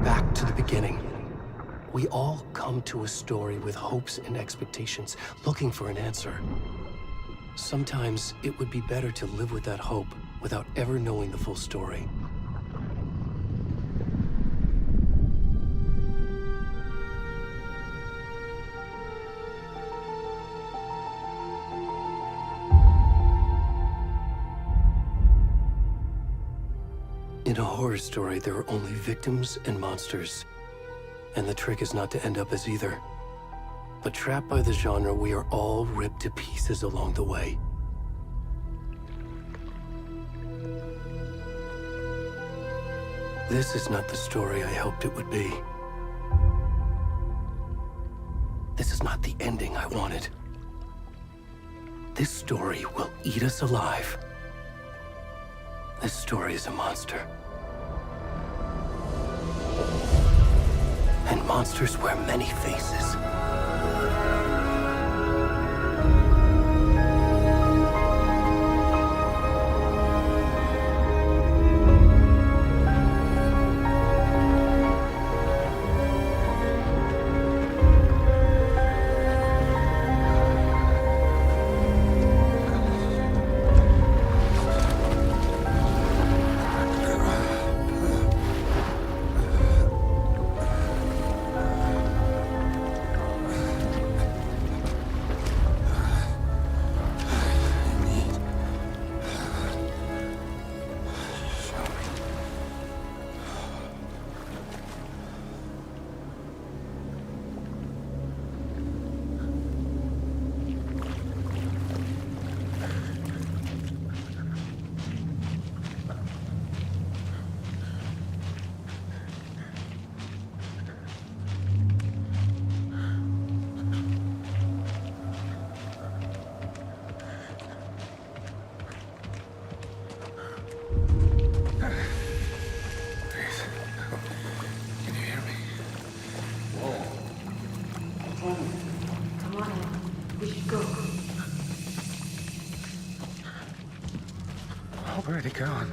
Back to the beginning. We all come to a story with hopes and expectations, looking for an answer. Sometimes it would be better to live with that hope without ever knowing the full story. In a horror story, there are only victims and monsters. And the trick is not to end up as either. But trapped by the genre, we are all ripped to pieces along the way. This is not the story I hoped it would be. This is not the ending I wanted. This story will eat us alive. This story is a monster. And monsters wear many faces. Where'd he gone?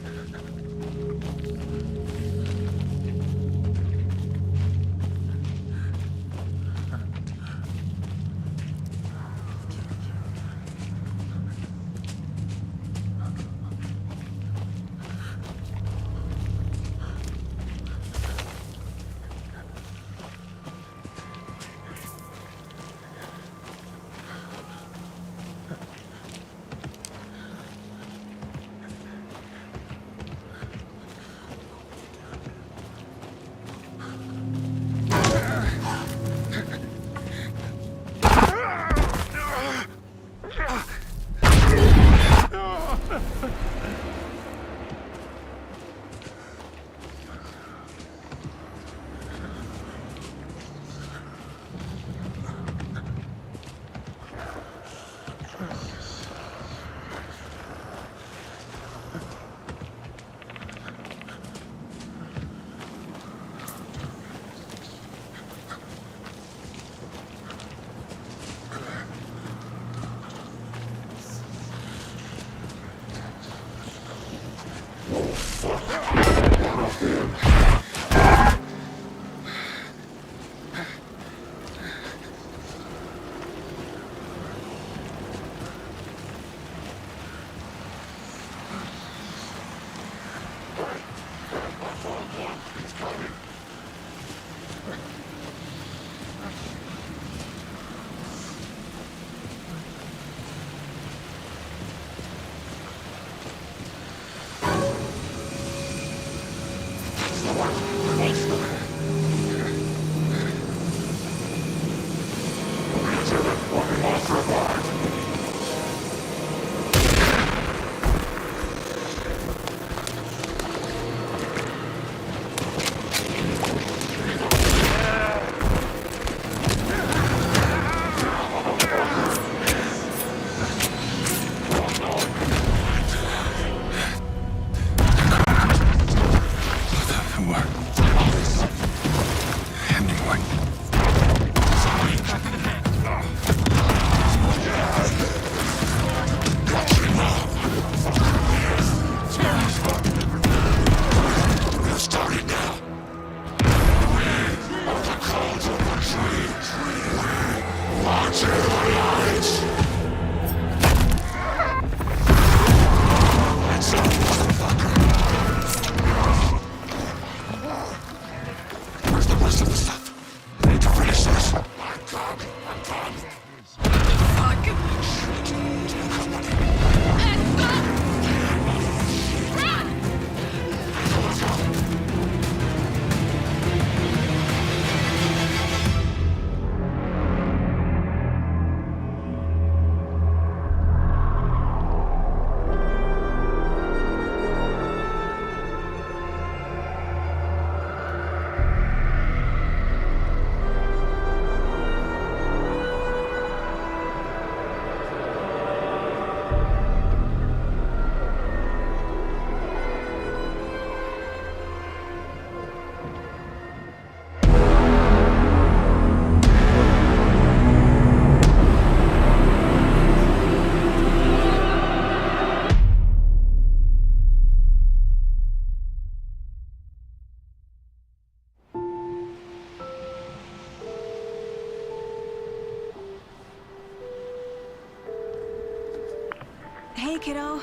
Hey, kiddo.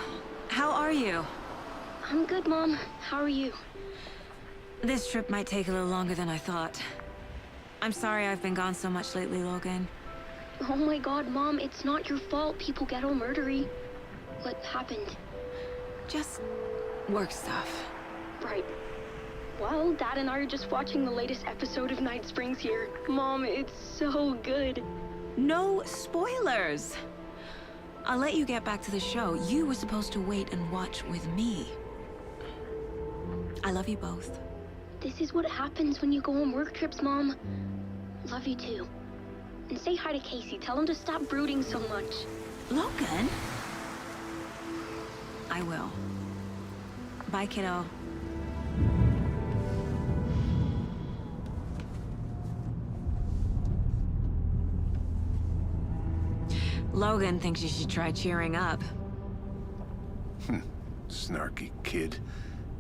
How are you? I'm good, Mom. How are you? This trip might take a little longer than I thought. I'm sorry I've been gone so much lately, Logan. Oh my god, Mom, it's not your fault people get all murdery. What happened? Just work stuff. Right. Well, Dad and I are just watching the latest episode of Night Springs here. Mom, it's so good. No spoilers! I'll let you get back to the show. You were supposed to wait and watch with me. I love you both. This is what happens when you go on work trips, Mom. Love you too. And say hi to Casey. Tell him to stop brooding so much. Logan? I will. Bye, kiddo. Logan thinks you should try cheering up. Snarky kid.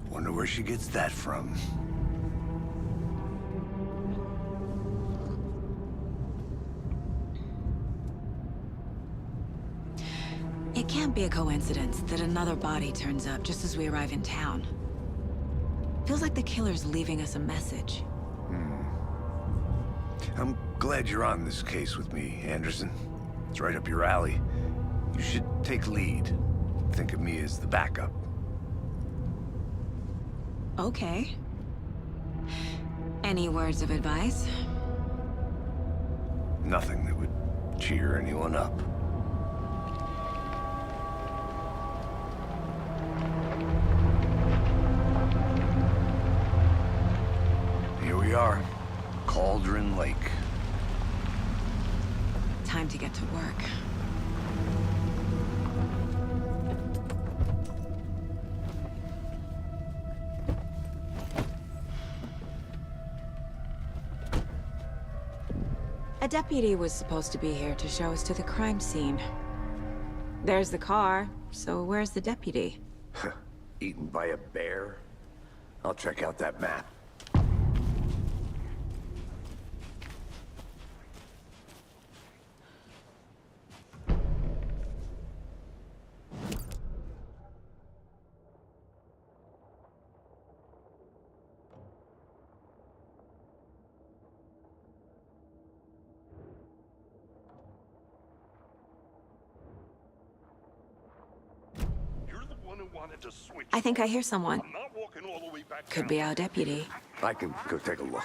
Wonder where she gets that from. It can't be a coincidence that another body turns up just as we arrive in town. Feels like the killer's leaving us a message. I'm glad you're on this case with me, Anderson. It's right up your alley. You should take lead. Think of me as the backup. Okay. Any words of advice? Nothing that would cheer anyone up. Here we are. Cauldron Lake. Time to get to work. A deputy was supposed to be here to show us to the crime scene. There's the car, so where's the deputy? Eaten by a bear? I'll check out that map. I think I hear someone. I'm not walking all the way back Could down. be our deputy. I can go take a look.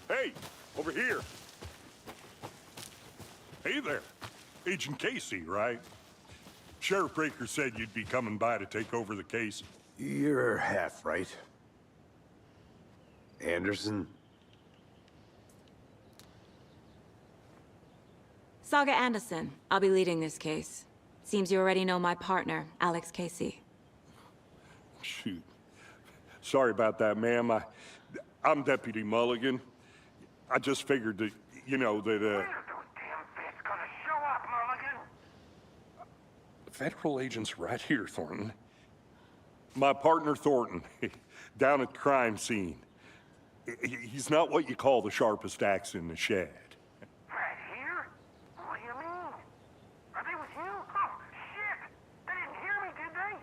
Hey, over here. Hey there. Agent Casey, right? Sheriff Breaker said you'd be coming by to take over the case. You're half right. Anderson? Saga Anderson. I'll be leading this case. Seems you already know my partner, Alex Casey. Shoot. Sorry about that, ma'am. I'm Deputy Mulligan. I just figured that, you know, that, When are those damn vets gonna show up, Mulligan? federal agent's right here, Thornton. My partner, Thornton, down at the crime scene. He's not what you call the sharpest axe in the shed. Right here? What do you mean? Are they with you? Oh, shit! They didn't hear me, did they?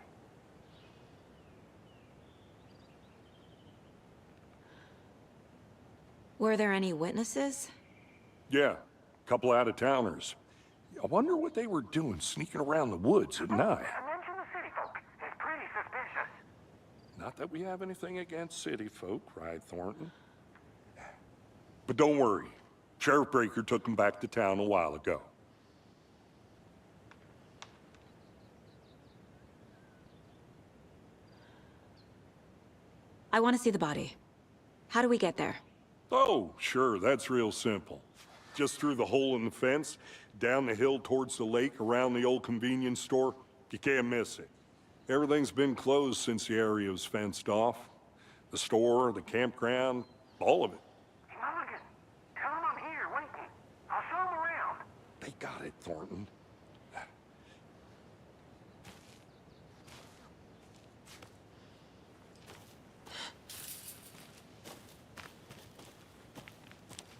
Were there any witnesses? Yeah, a couple out-of-towners. I wonder what they were doing sneaking around the woods at night. Mention the city folk. It's pretty suspicious. Not that we have anything against city folk, right, Thornton? But don't worry. Sheriff Breaker took them back to town a while ago. I want to see the body. How do we get there? Oh, sure, that's real simple. Just through the hole in the fence, down the hill towards the lake, around the old convenience store. You can't miss it. Everything's been closed since the area was fenced off. The store, the campground, all of it. Mulligan, tell them I'm here, waiting. I'll show them around. They got it, Thornton.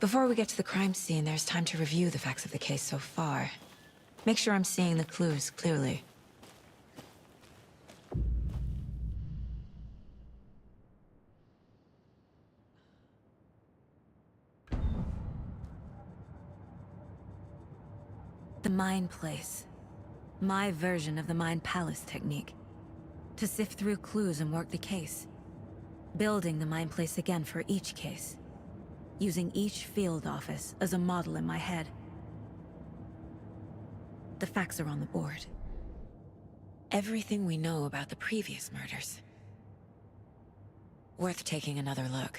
The Before we get to the crime scene, there's time to review the facts of the case so far. Make sure I'm seeing the clues clearly. The Mind Place. My version of the Mind Palace technique. To sift through clues and work the case. Building the Mind Place again for each case. Using each field office as a model in my head. The facts are on the board. Everything we know about the previous murders. Worth taking another look.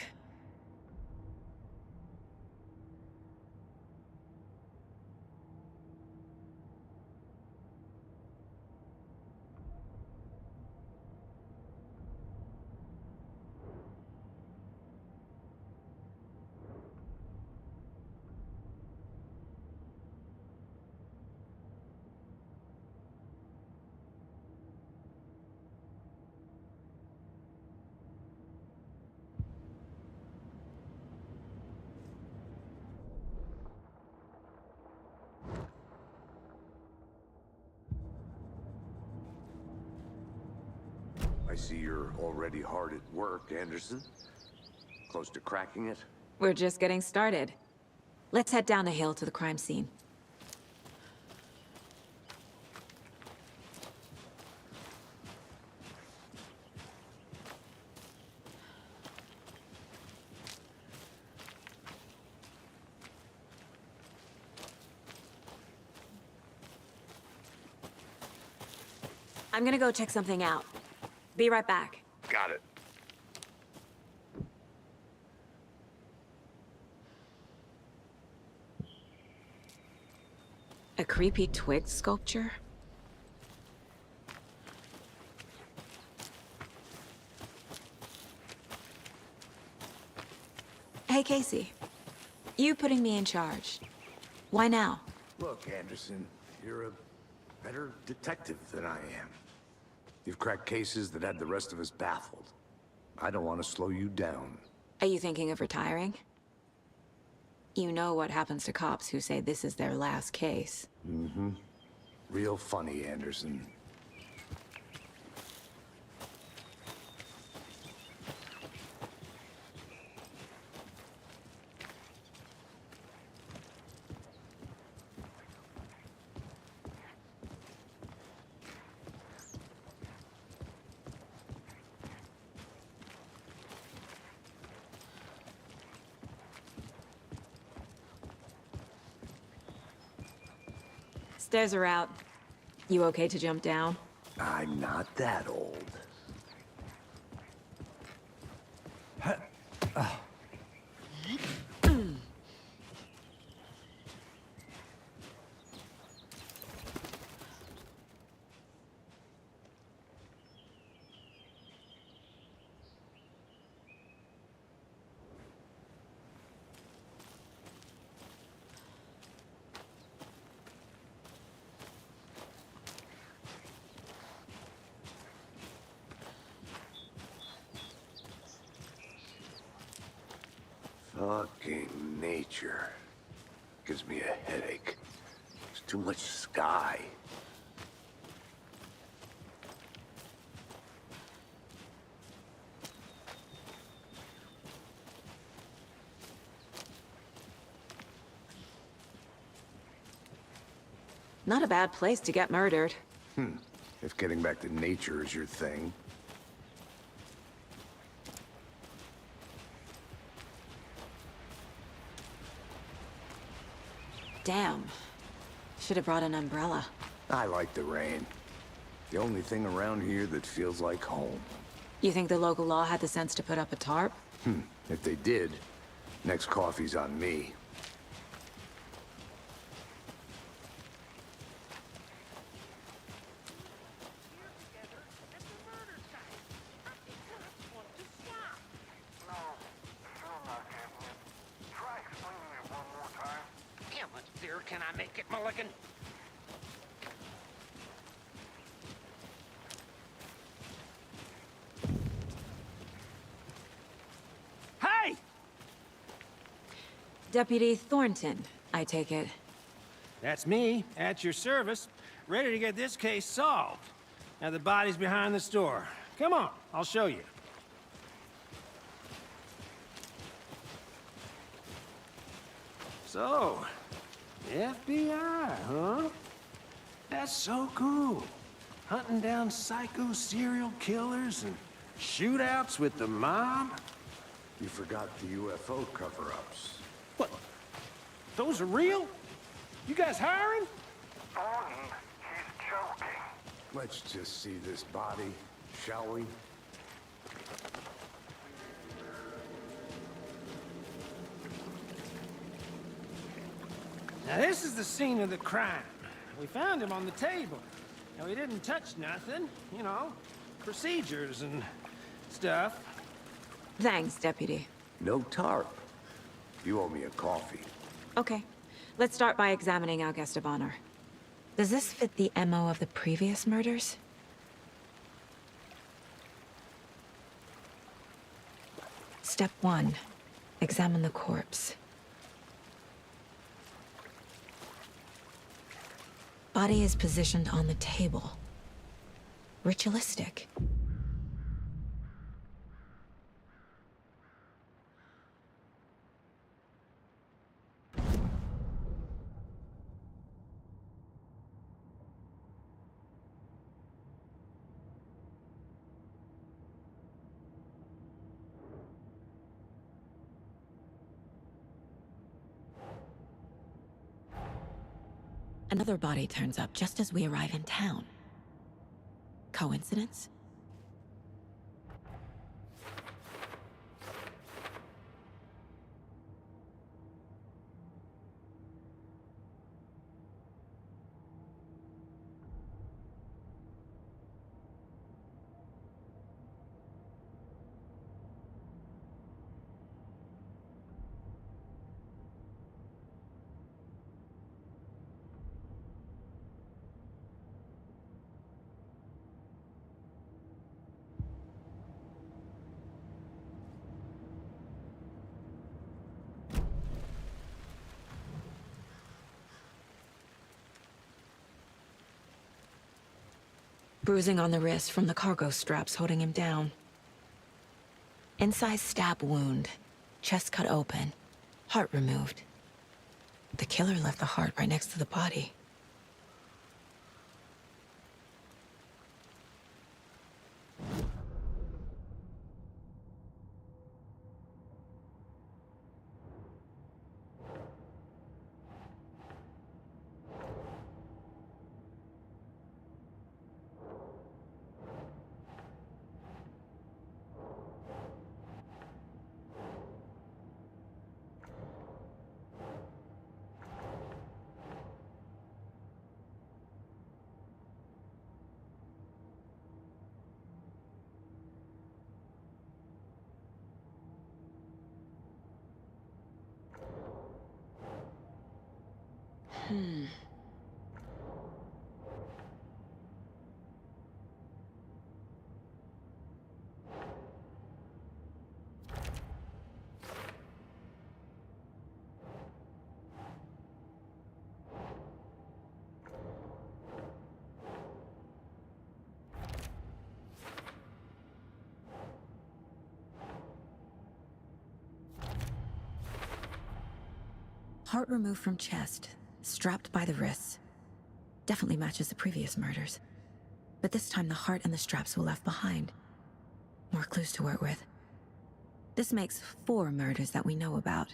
I see you're already hard at work, Anderson. Close to cracking it? We're just getting started. Let's head down the hill to the crime scene. I'm gonna go check something out. Be right back. Got it. A creepy twig sculpture? Hey, Casey. You putting me in charge. Why now? Look, Anderson, you're a better detective than I am. You've cracked cases that had the rest of us baffled. I don't want to slow you down. Are you thinking of retiring? You know what happens to cops who say this is their last case. Mm-hmm. Real funny, Anderson. Stairs are out. You okay to jump down? I'm not that old. Fucking nature. Gives me a headache. There's too much sky. Not a bad place to get murdered. If getting back to nature is your thing. Damn. Should have brought an umbrella. I like the rain. The only thing around here that feels like home. You think the local law had the sense to put up a tarp? If they did, next coffee's on me. Can I make it, Mulligan? Hey! Deputy Thornton, I take it. That's me, at your service, ready to get this case solved. Now the body's behind the store. Come on, I'll show you. So, FBI, huh? That's so cool. Hunting down psycho serial killers and shootouts with the mob. You forgot the UFO cover-ups. What? Those are real? You guys hiring? Thornton, he's joking. Let's just see this body, shall we? Now this is the scene of the crime. We found him on the table. Now he didn't touch nothing, you know, procedures and stuff. Thanks, Deputy. No tarp. You owe me a coffee. Okay, let's start by examining our guest of honor. Does this fit the MO of the previous murders? Step 1. Examine the corpse. Body is positioned on the table. Ritualistic. Another body turns up just as we arrive in town. Coincidence? Bruising on the wrist from the cargo straps holding him down. Inside stab wound, chest cut open, heart removed. The killer left the heart right next to the body. Heart removed from chest, strapped by the wrists. Definitely matches the previous murders. But this time the heart and the straps were left behind. More clues to work with. This makes 4 murders that we know about.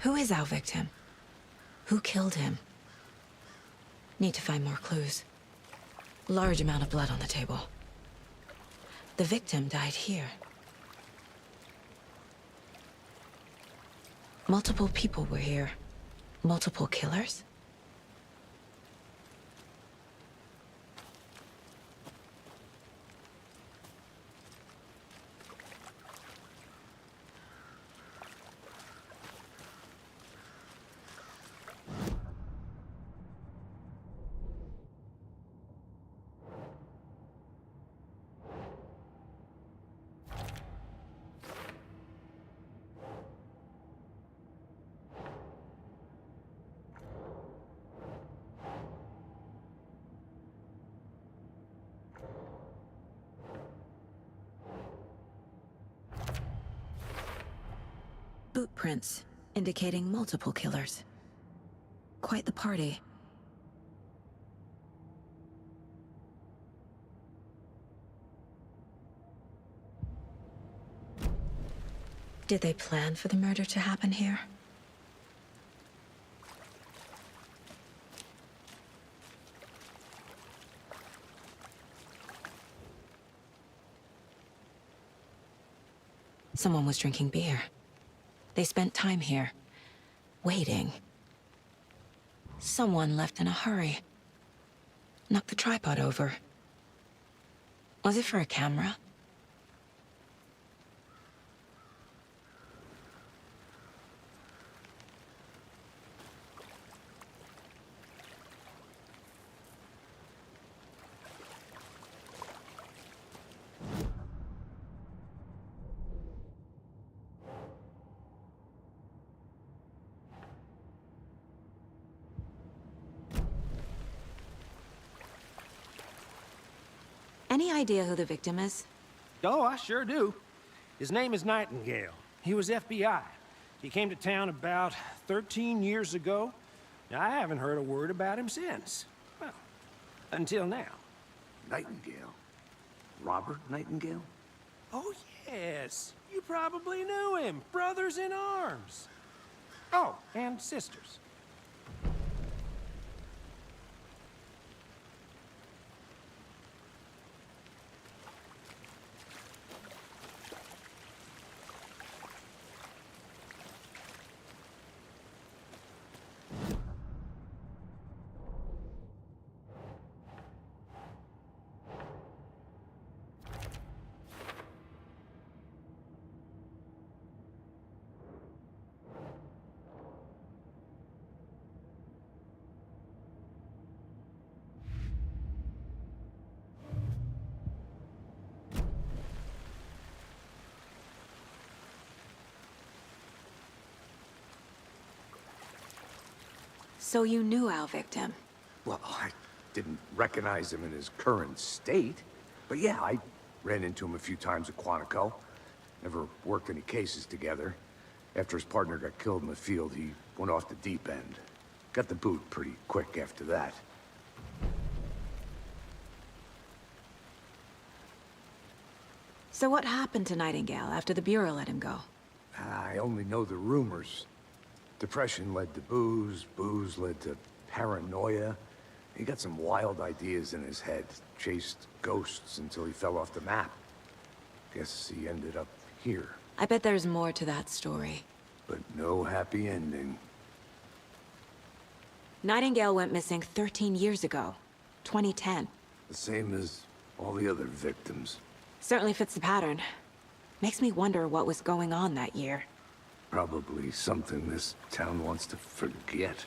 Who is our victim? Who killed him? Need to find more clues. Large amount of blood on the table. The victim died here. Multiple people were here. Multiple killers? Boot prints, indicating multiple killers. Quite the party. Did they plan for the murder to happen here? Someone was drinking beer. They spent time here, waiting. Someone left in a hurry. Knocked the tripod over. Was it for a camera? Any idea who the victim is? Oh, I sure do. His name is Nightingale. He was FBI. He came to town about 13 years ago. Now, I haven't heard a word about him since. Well, until now. Nightingale? Robert Nightingale? Oh, yes. You probably knew him. Brothers in arms. Oh, and sisters. So you knew our victim? Well, I didn't recognize him in his current state. But yeah, I ran into him a few times at Quantico. Never worked any cases together. After his partner got killed in the field, he went off the deep end. Got the boot pretty quick after that. So what happened to Nightingale after the Bureau let him go? I only know the rumors. Depression led to booze, booze led to paranoia. He got some wild ideas in his head, chased ghosts until he fell off the map. Guess he ended up here, I bet there's more to that story. but no happy ending. Nightingale went missing 13 years ago, 2010. The same as all the other victims. Certainly fits the pattern. Makes me wonder what was going on that year. Probably something this town wants to forget.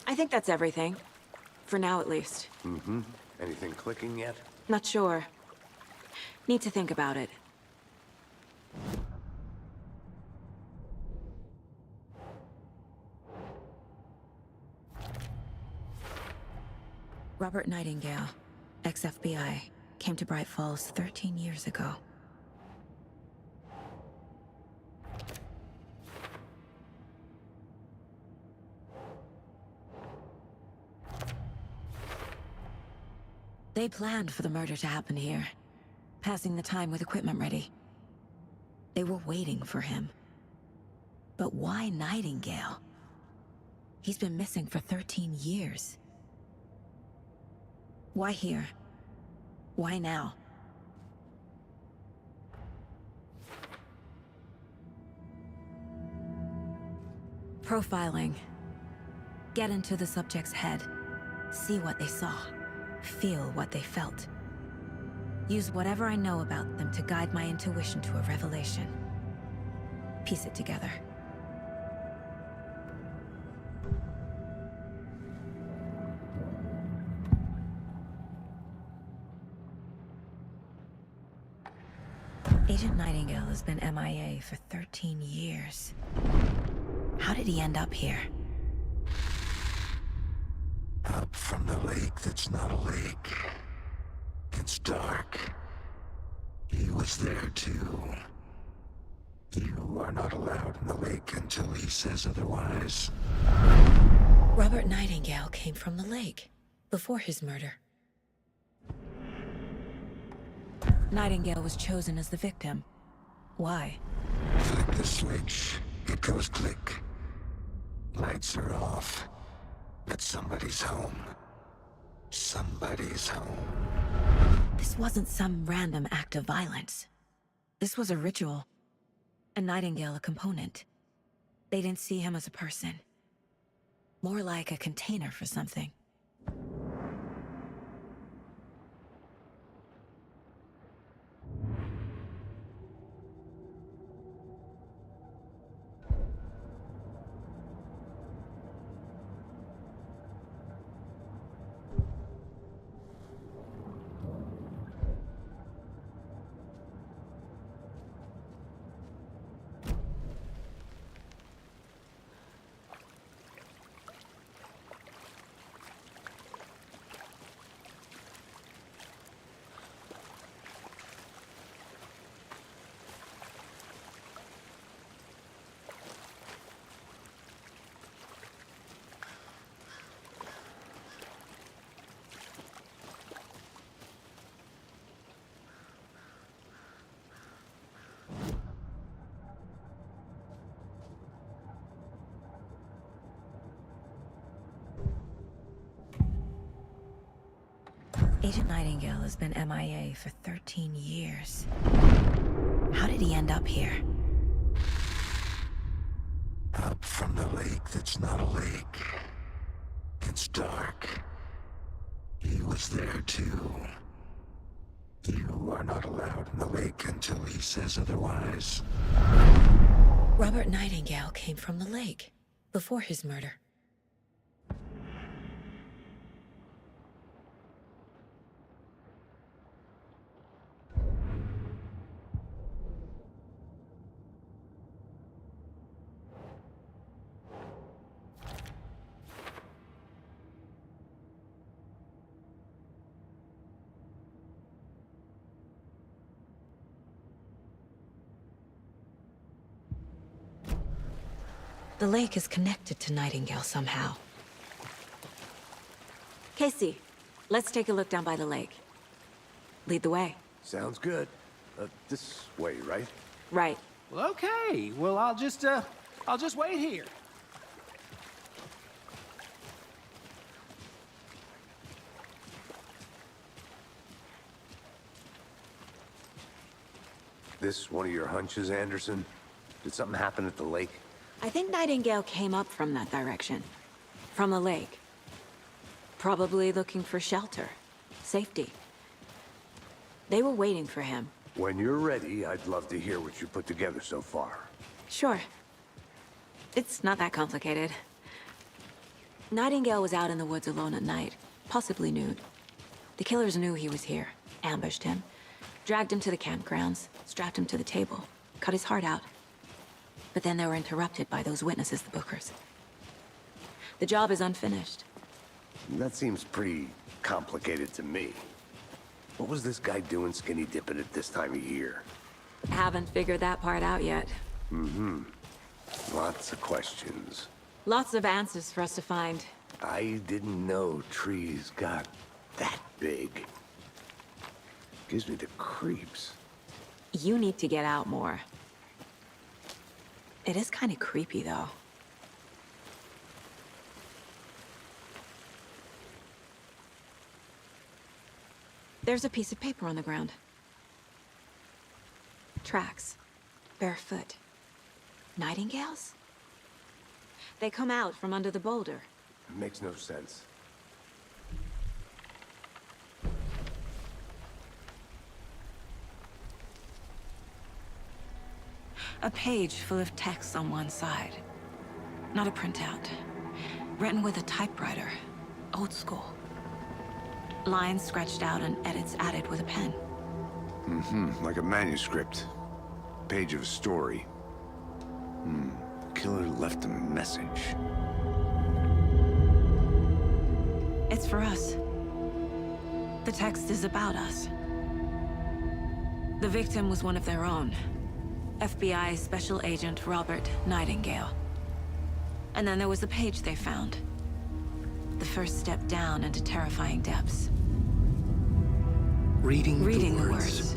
I think that's everything. For now, at least. Mm-hmm. Anything clicking yet? Not sure. Need to think about it. Robert Nightingale, ex-FBI, came to Bright Falls 13 years ago. They planned for the murder to happen here, passing the time with equipment ready. They were waiting for him. But why Nightingale? He's been missing for 13 years. Why here? Why now? Profiling. Get into the subject's head. See what they saw. Feel what they felt. Use whatever I know about them to guide my intuition to a revelation. Piece it together. Agent Nightingale has been MIA for 13 years. How did he end up here? Up from the lake that's not a lake. It's dark. He was there too. You are not allowed in the lake until he says otherwise. Robert Nightingale came from the lake before his murder. Nightingale was chosen as the victim. Why? Flick the switch. It goes click. Lights are off. But somebody's home. Somebody's home. This wasn't some random act of violence. This was a ritual. And Nightingale a component. They didn't see him as a person. More like a container for something. Agent Nightingale has been MIA for 13 years. How did he end up here? Up from the lake that's not a lake. It's dark. He was there too. You are not allowed in the lake until he says otherwise. Robert Nightingale came from the lake before his murder. The lake is connected to Nightingale somehow. Casey, let's take a look down by the lake. Lead the way. Sounds good. This way, right? Right. Well, okay. Well, I'll just wait here. This one of your hunches, Anderson? Did something happen at the lake? I think Nightingale came up from that direction. From the lake. Probably looking for shelter. Safety. They were waiting for him. When you're ready, I'd love to hear what you put together so far. Sure. It's not that complicated. Nightingale was out in the woods alone at night, possibly nude. The killers knew he was here, ambushed him, dragged him to the campgrounds, strapped him to the table, cut his heart out. But then they were interrupted by those witnesses, the Bookers. The job is unfinished. That seems pretty complicated to me. What was this guy doing skinny dipping at this time of year? Haven't figured that part out yet. Lots of questions. Lots of answers for us to find. I didn't know trees got that big. Gives me the creeps. You need to get out more. It is kind of creepy, though. There's a piece of paper on the ground. Tracks. Barefoot. Nightingales? They come out from under the boulder. It makes no sense. A page full of text on one side. Not a printout. Written with a typewriter. Old school. Lines scratched out and edits added with a pen. Like a manuscript. Page of a story. Killer left a message. It's for us. The text is about us. The victim was one of their own. FBI Special Agent Robert Nightingale. And then there was the page they found. The first step down into terrifying depths. Reading The the words.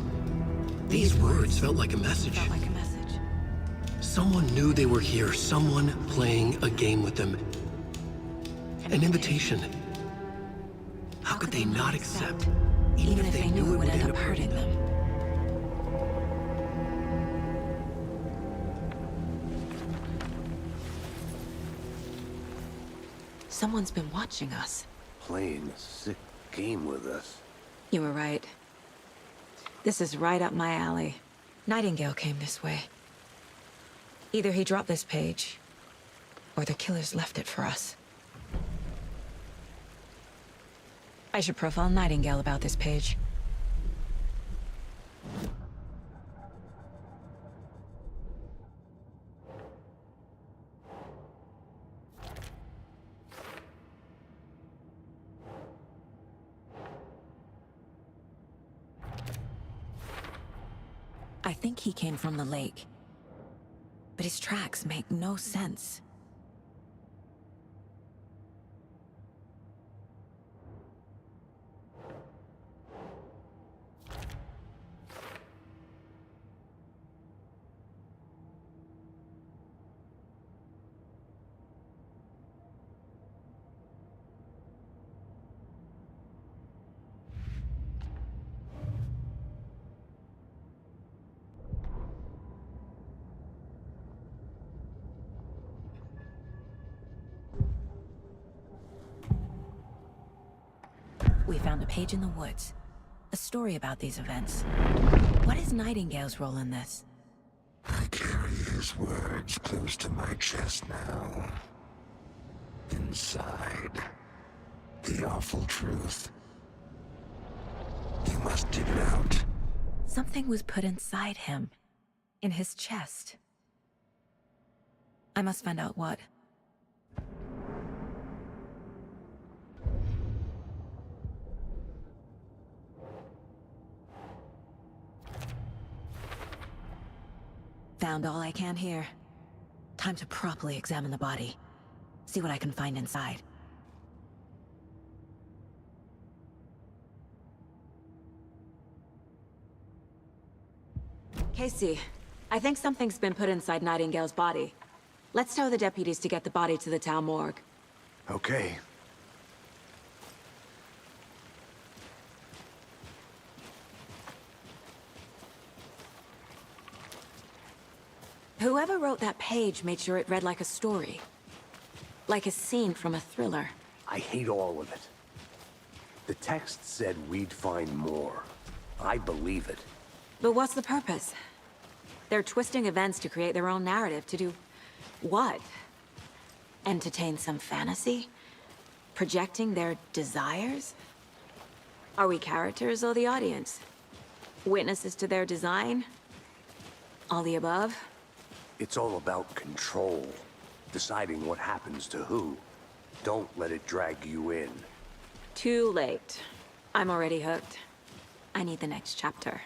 These words felt like a message. Felt like a message. Someone knew they were here, someone playing a game with them. An invitation. How could they not accept, even if they knew it would end up hurting them? Someone's been watching us. Playing a sick game with us. You were right. This is right up my alley. Nightingale came this way. Either he dropped this page, or the killers left it for us. I should profile Nightingale about this page. I think he came from the lake. But his tracks make no sense. We found a page in the woods. A story about these events. What is Nightingale's role in this? I carry his words close to my chest now. Inside, the awful truth. You must dig it out. Something was put inside him. In his chest. I must find out what. Found all I can here. Time to properly examine the body. See what I can find inside. Casey, I think something's been put inside Nightingale's body. Let's tell the deputies to get the body to the town morgue. Okay. Whoever wrote that page made sure it read like a story. Like a scene from a thriller. I hate all of it. The text said we'd find more. I believe it. But what's the purpose? They're twisting events to create their own narrative to do... what? Entertain some fantasy? Projecting their desires? Are we characters or the audience? Witnesses to their design? All the above? It's all about control. Deciding what happens to who. Don't let it drag you in. Too late. I'm already hooked. I need the next chapter.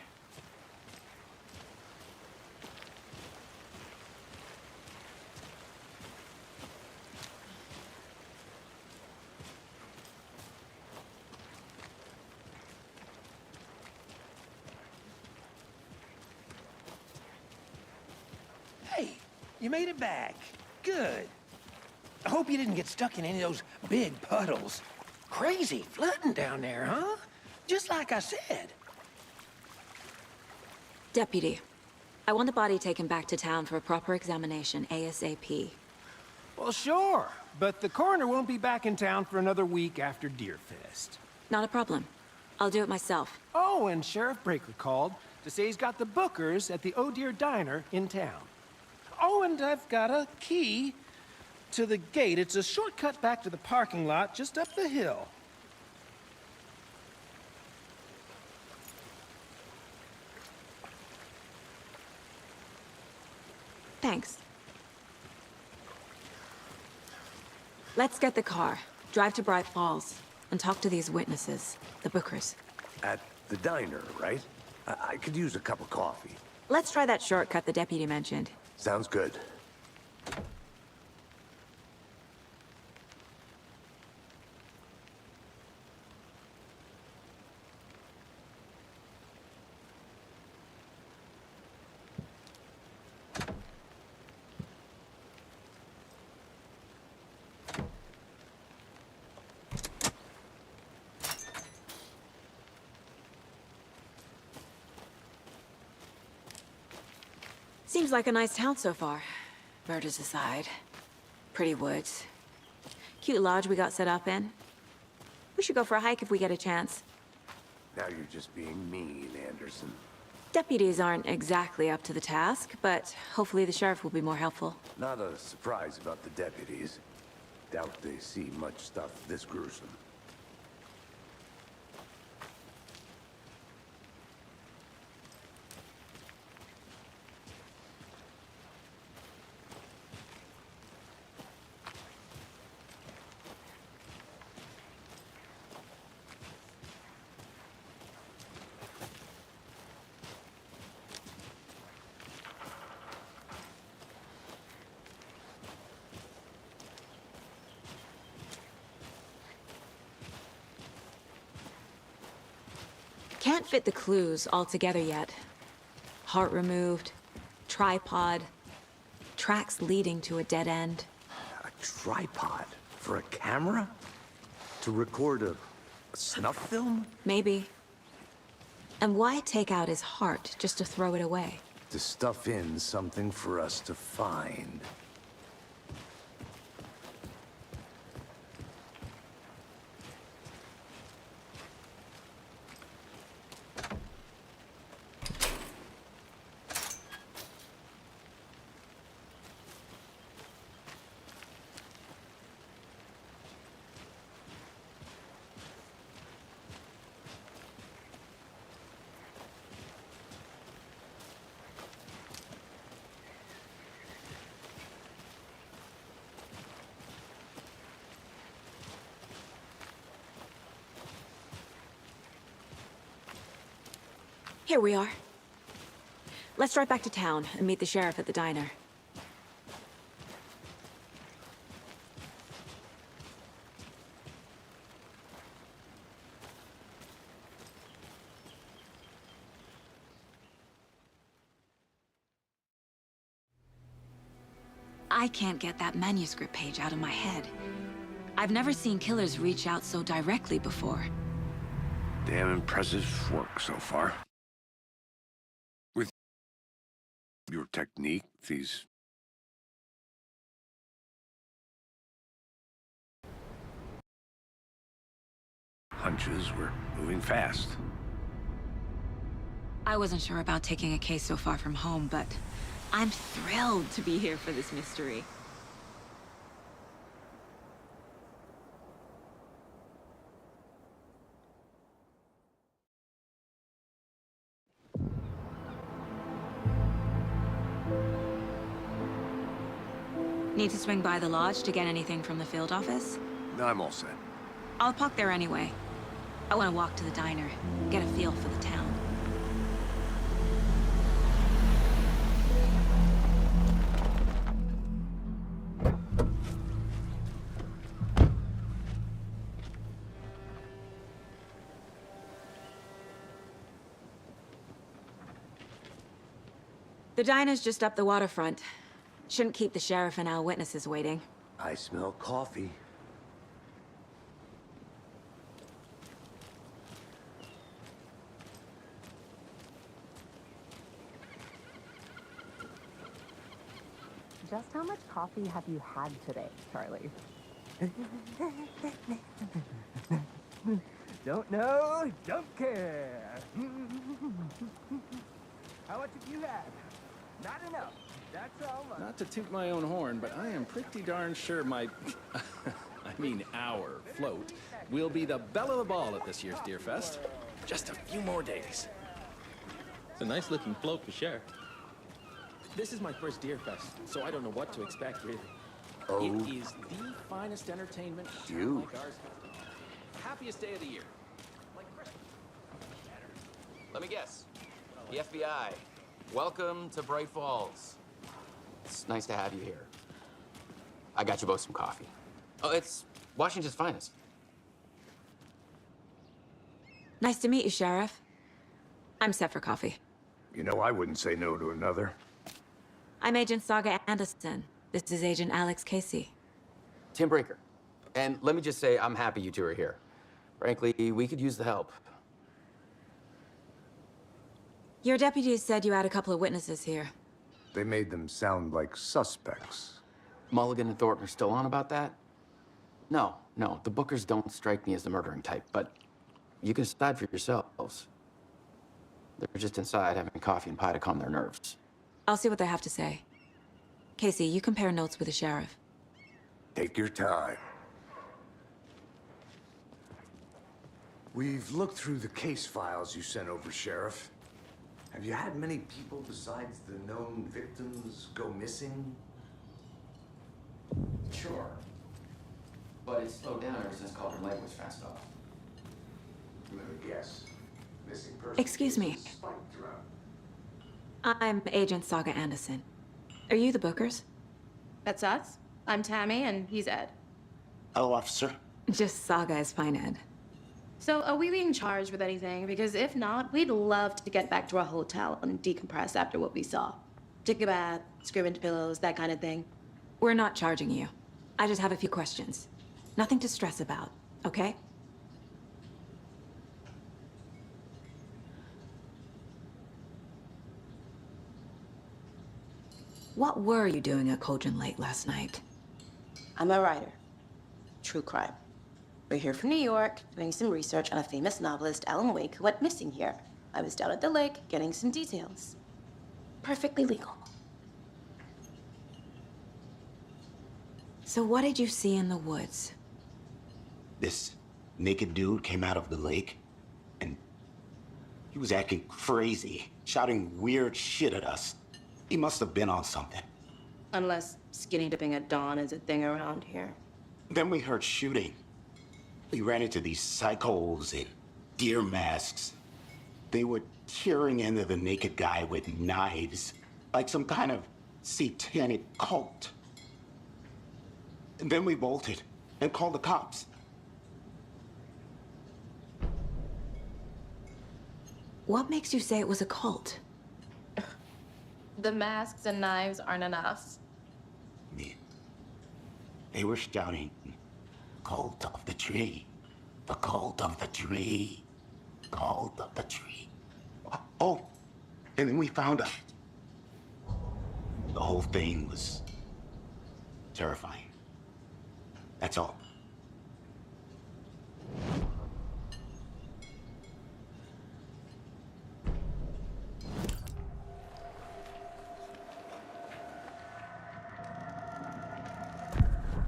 Hey, you made it back. Good. I hope you didn't get stuck in any of those big puddles. Crazy flooding down there, huh? Just like I said. Deputy, I want the body taken back to town for a proper examination, ASAP. Well, sure. But the coroner won't be back in town for another week after Deerfest. Not a problem. I'll do it myself. Oh, and Sheriff Breaker called to say he's got the Bookers at the Oh Deer Diner in town. Oh, and I've got a key to the gate. It's a shortcut back to the parking lot just up the hill. Thanks. Let's get the car, drive to Bright Falls, and talk to these witnesses, the Bookers. At the diner, right? I could use a cup of coffee. Let's try that shortcut the deputy mentioned. Sounds good. Seems like a nice town so far. Murders aside. Pretty woods. Cute lodge we got set up in. We should go for a hike if we get a chance. Now you're just being mean, Anderson. Deputies aren't exactly up to the task, but hopefully the sheriff will be more helpful. Not a surprise about the deputies. Doubt they see much stuff this gruesome. Can't fit the clues all together yet. Heart removed, tripod, tracks leading to a dead end. A tripod? For a camera? To record a snuff film? Maybe. And why take out his heart just to throw it away? To stuff in something for us to find. Here we are. Let's drive back to town and meet the sheriff at the diner. I can't get that manuscript page out of my head. I've never seen killers reach out so directly before. Damn impressive work so far. With your technique, these hunches were moving fast. I wasn't sure about taking a case so far from home, but I'm thrilled to be here for this mystery. Need to swing by the lodge to get anything from the field office? I'm all set. I'll park there anyway. I want to walk to the diner, get a feel for the town. The diner's just up the waterfront. Shouldn't keep the sheriff and our witnesses waiting. I smell coffee. Just how much coffee have you had today, Charlie? Don't know, don't care. How much have you had? Not enough. That's all. Not to toot my own horn, but I am pretty darn sure my, our float will be the belle of the ball at this year's Deer Fest. Just a few more days. It's a nice looking float for sure. This is my first Deer Fest, so I don't know what to expect, really. Oh. It is the finest entertainment. You. Like ours. Happiest day of the year. Like Christmas. Let me guess. The FBI. Welcome to Bright Falls. It's nice to have you here. I got you both some coffee. Oh, it's Washington's finest. Nice to meet you, Sheriff. I'm set for coffee. You know, I wouldn't say no to another. I'm Agent Saga Anderson. This is Agent Alex Casey. Tim Brinker. And let me just say, I'm happy you two are here. Frankly, we could use the help. Your deputies said you had a couple of witnesses here. They made them sound like suspects. Mulligan and Thornton are still on about that? No, the Bookers don't strike me as the murdering type, but you can decide for yourselves. They're just inside having coffee and pie to calm their nerves. I'll see what they have to say. Casey, you compare notes with the sheriff. Take your time. We've looked through the case files you sent over, Sheriff. Have you had many people besides the known victims go missing? Sure. But it's slowed down ever since Cauldron Lake was fenced off. Yes. Missing persons. Excuse me. spiked around. I'm Agent Saga Anderson. Are you the Bookers? That's us. I'm Tammy, and he's Ed. Hello, officer. Just Saga is fine, Ed. So, are we being charged with anything? Because if not, we'd love to get back to our hotel and decompress after what we saw. Take a bath, scream into pillows, that kind of thing. We're not charging you. I just have a few questions. Nothing to stress about, okay? What were you doing at Cauldron Lake last night? I'm a writer. True crime. We're here from New York, doing some research on a famous novelist, Alan Wake, who went missing here. I was down at the lake, getting some details. Perfectly legal. So what did you see in the woods? This naked dude came out of the lake, and he was acting crazy, shouting weird shit at us. He must have been on something. Unless skinny dipping at dawn is a thing around here. Then we heard shooting. We ran into these psychos in deer masks. They were tearing into the naked guy with knives, like some kind of satanic cult. And then we bolted and called the cops. What makes you say it was a cult? The masks and knives aren't enough. They were shouting, "Cult of the tree, the cult of the tree, cult of the tree." Oh, and then we found out. The whole thing was terrifying. That's all.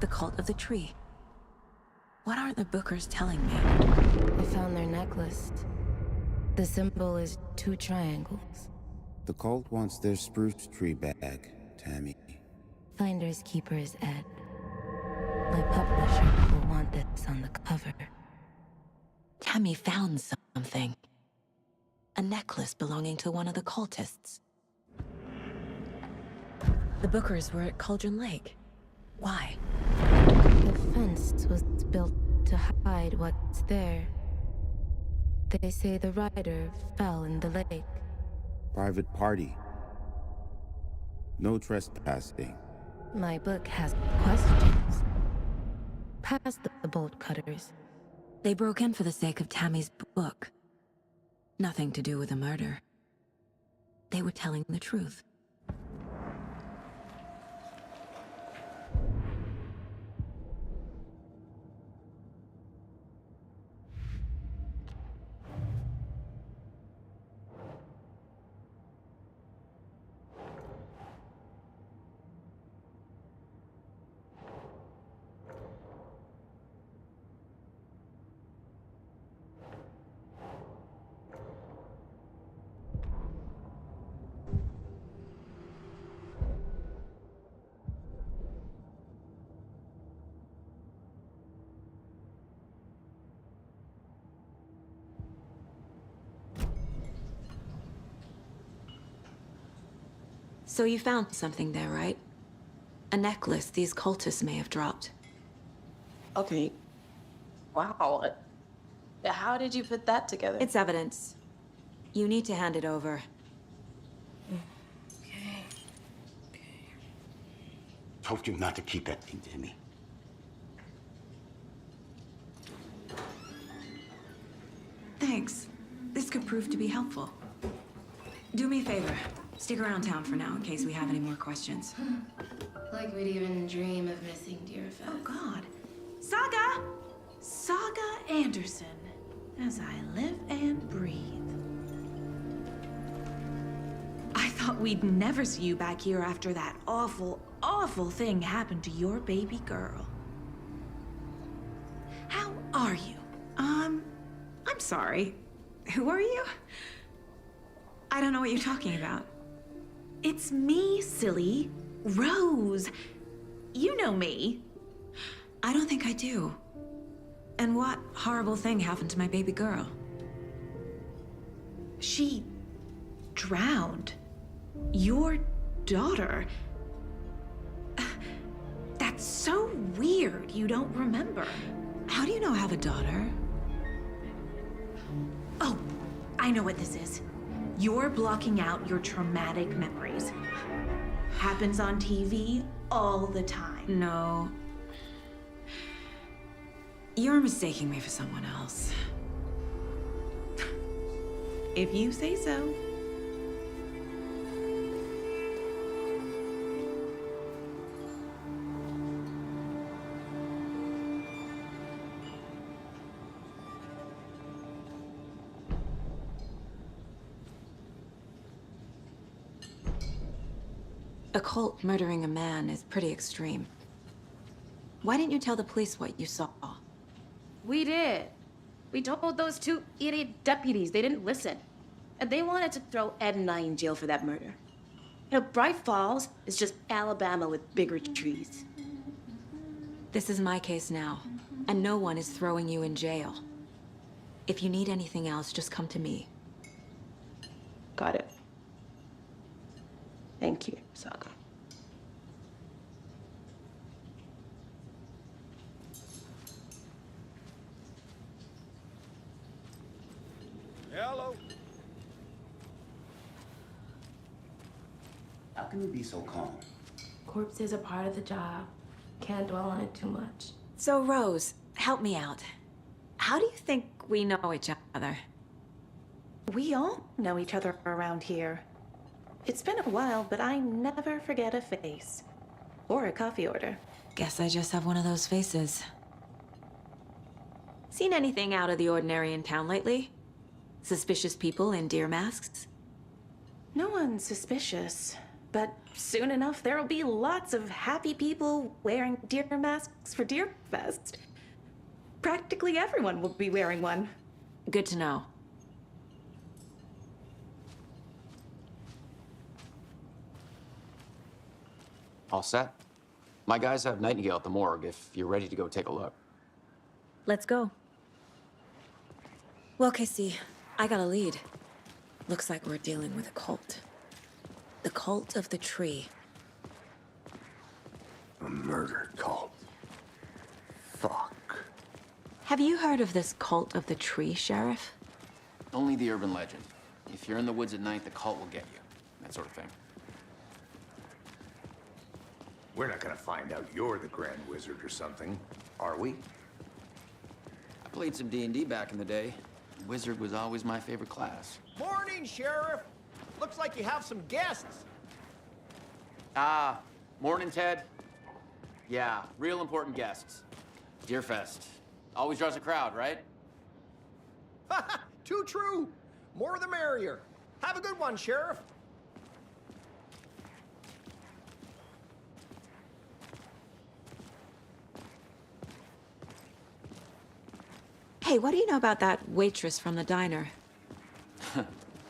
The cult of the tree. What aren't the Bookers telling me? I found their necklace. The symbol is 2 triangles. The cult wants their spruce tree back, Tammy. Finders keepers, Ed. My publisher will want this on the cover. Tammy found something. A necklace belonging to one of the cultists. The Bookers were at Cauldron Lake. Why? The fence was built to hide what's there. They say the rider fell in the lake. Private party. No trespassing. My book has questions. Past the bolt cutters. They broke in for the sake of Tammy's book. Nothing to do with the murder. They were telling the truth. So you found something there, right? A necklace these cultists may have dropped. Okay. Wow. How did you put that together? It's evidence. You need to hand it over. Told you not to keep that thing to me. Thanks. This could prove to be helpful. Do me a favor. Stick around town for now in case we have any more questions. Like we'd even dream of missing Deerfest. Oh, God. Saga! Saga Anderson. As I live and breathe. I thought we'd never see you back here after that awful, awful thing happened to your baby girl. How are you? I'm sorry. Who are you? I don't know what you're talking about. It's me, silly. Rose. You know me. I don't think I do. And what horrible thing happened to my baby girl? She drowned. Your daughter. That's so weird you don't remember. How do you know I have a daughter? Oh, I know what this is. You're blocking out your traumatic memories. Happens on TV all the time. No. You're mistaking me for someone else. If you say so. A cult murdering a man is pretty extreme. Why didn't you tell the police what you saw? We did. We told those two idiot deputies. They didn't listen. And they wanted to throw Ed and I in jail for that murder. You know, Bright Falls is just Alabama with bigger trees. This is my case now, and no one is throwing you in jail. If you need anything else, just come to me. Got it. Thank you, Saga. Hello. How can you be so calm? Corpses are part of the job. Can't dwell on it too much. So, Rose, help me out. How do you think we know each other? We all know each other around here. It's been a while, but I never forget a face. Or a coffee order. Guess I just have one of those faces. Seen anything out of the ordinary in town lately? Suspicious people in deer masks? No one's suspicious. But soon enough, there'll be lots of happy people wearing deer masks for Deerfest. Practically everyone will be wearing one. Good to know. All set? My guys have Nightingale at the morgue if you're ready to go take a look. Let's go. Well, Casey, I got a lead. Looks like we're dealing with a cult. The cult of the tree. A murder cult. Fuck. Have you heard of this cult of the tree, Sheriff? Only the urban legend. If you're in the woods at night, the cult will get you. That sort of thing. We're not gonna find out you're the Grand Wizard or something, are we? I played some D&D back in the day. Wizard was always my favorite class. Morning, Sheriff. Looks like you have some guests. Morning, Ted. Yeah, real important guests. Deerfest. Always draws a crowd, right? Too true. More the merrier. Have a good one, Sheriff. Hey, what do you know about that waitress from the diner?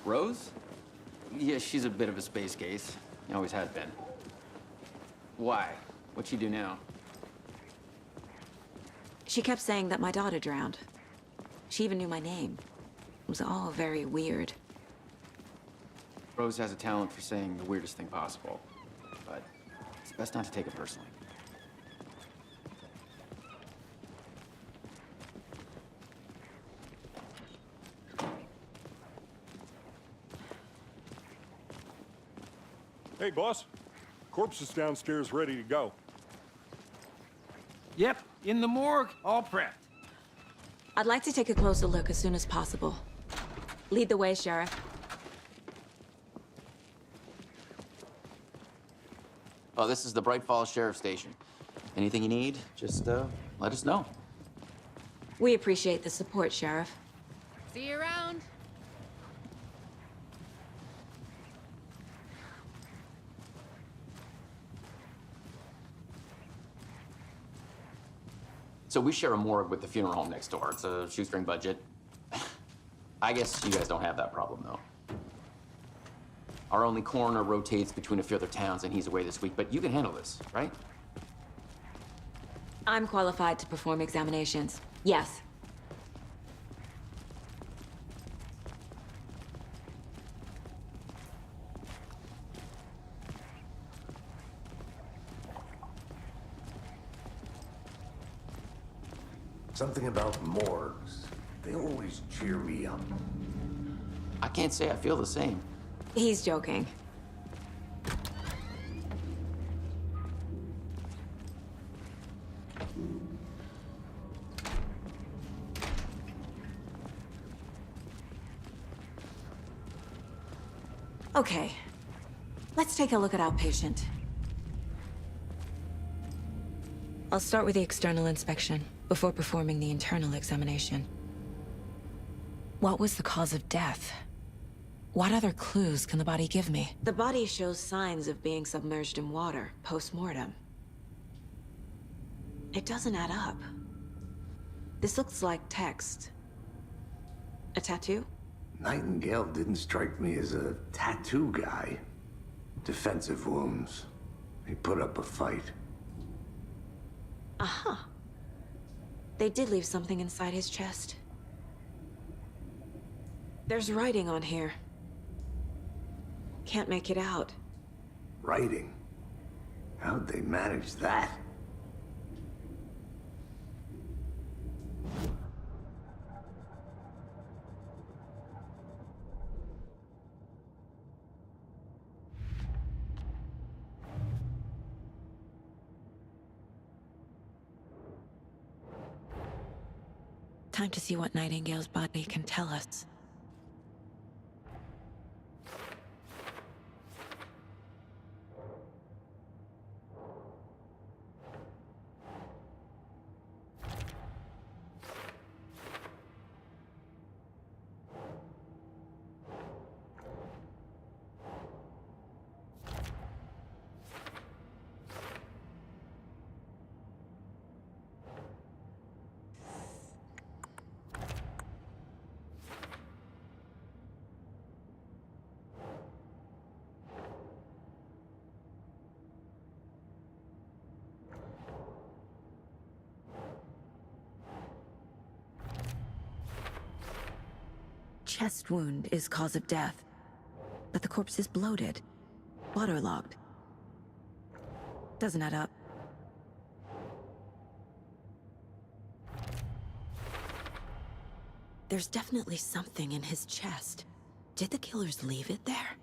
Rose? Yeah, she's a bit of a space case. Always has been. Why? What'd she do now? She kept saying that my daughter drowned. She even knew my name. It was all very weird. Rose has a talent for saying the weirdest thing possible, but it's best not to take it personally. Hey, boss. Corpse is downstairs ready to go. Yep, in the morgue, all prepped. I'd like to take a closer look as soon as possible. Lead the way, Sheriff. Oh, this is the Bright Falls Sheriff Station. Anything you need, just let us know. We appreciate the support, Sheriff. See you around. So we share a morgue with the funeral home next door. It's a shoestring budget. I guess you guys don't have that problem, though. Our only coroner rotates between a few other towns, and he's away this week, but you can handle this, right? I'm qualified to perform examinations. Yes. Something about morgues. They always cheer me up. I can't say I feel the same. He's joking. Okay. Let's take a look at our patient. I'll start with the external inspection before performing the internal examination. What was the cause of death? What other clues can the body give me? The body shows signs of being submerged in water post-mortem. It doesn't add up. This looks like text. A tattoo? Nightingale didn't strike me as a tattoo guy. Defensive wounds. He put up a fight. Uh-huh. They did leave something inside his chest. There's writing on here. Can't make it out. Writing? How'd they manage that? Time to see what Nightingale's body can tell us. Chest wound is cause of death, but the corpse is bloated, waterlogged. Doesn't add up. There's definitely something in his chest. Did the killers leave it there?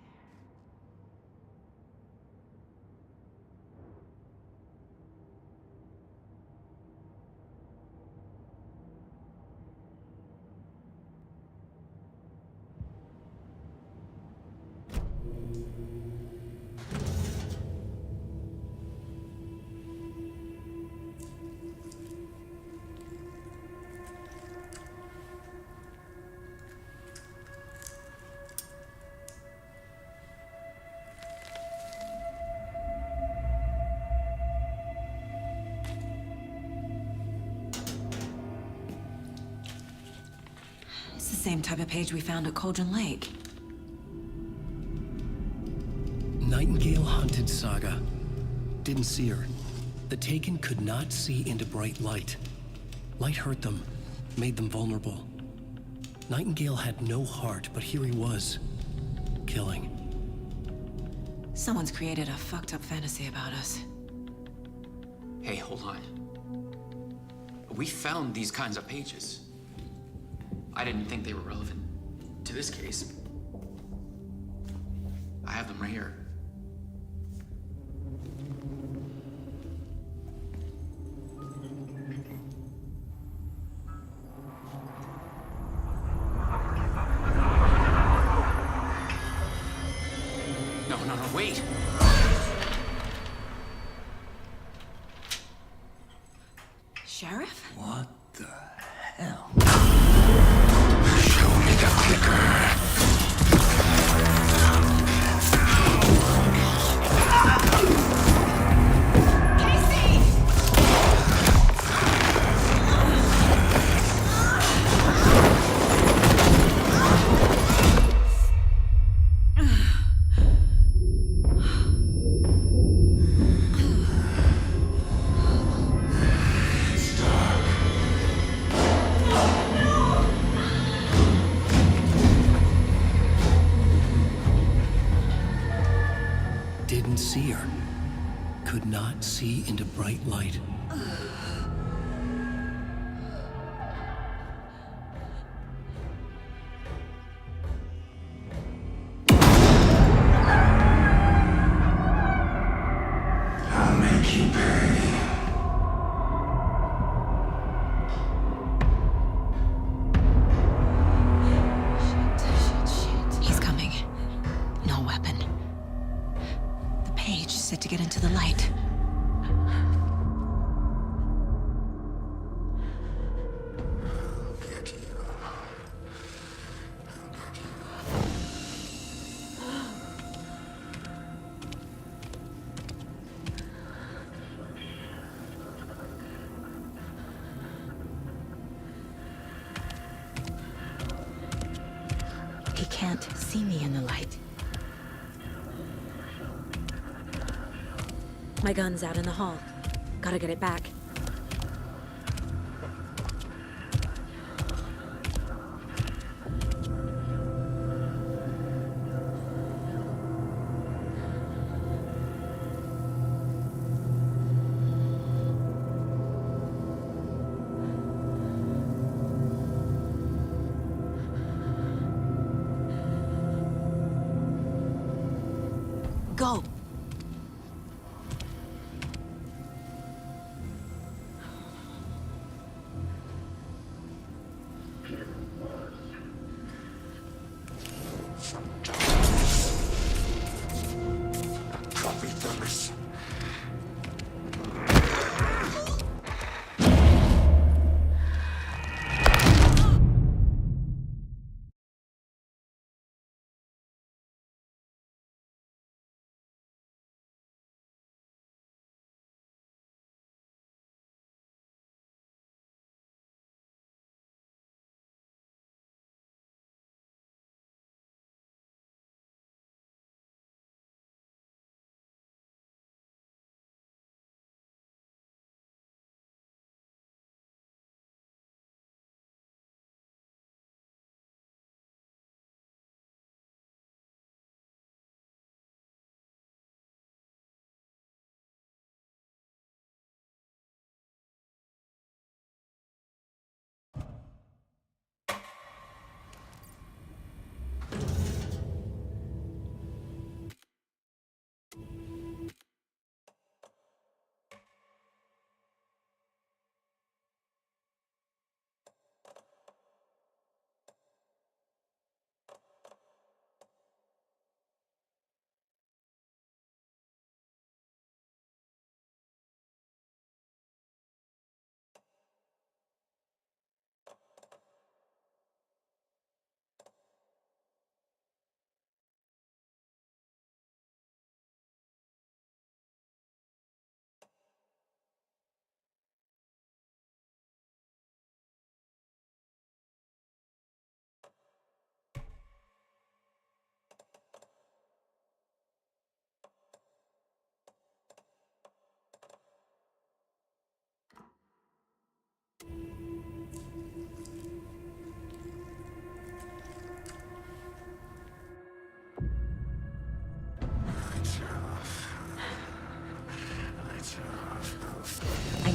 Same type of page we found at Cauldron Lake. Nightingale hunted Saga. Didn't see her. The Taken could not see into bright light. Light hurt them, made them vulnerable. Nightingale had no heart, but here he was, killing. Someone's created a fucked up fantasy about us. Hey, hold on. We found these kinds of pages. I didn't think they were relevant to this case. I have them right here. No, wait! Sheriff? What the hell? Show me the clicker. Didn't see her. Could not see into bright light. I'll make you pay. He's coming. No weapon. The page said to get into the light. He can't see me in the light. My gun's out in the hall. Gotta get it back. Go!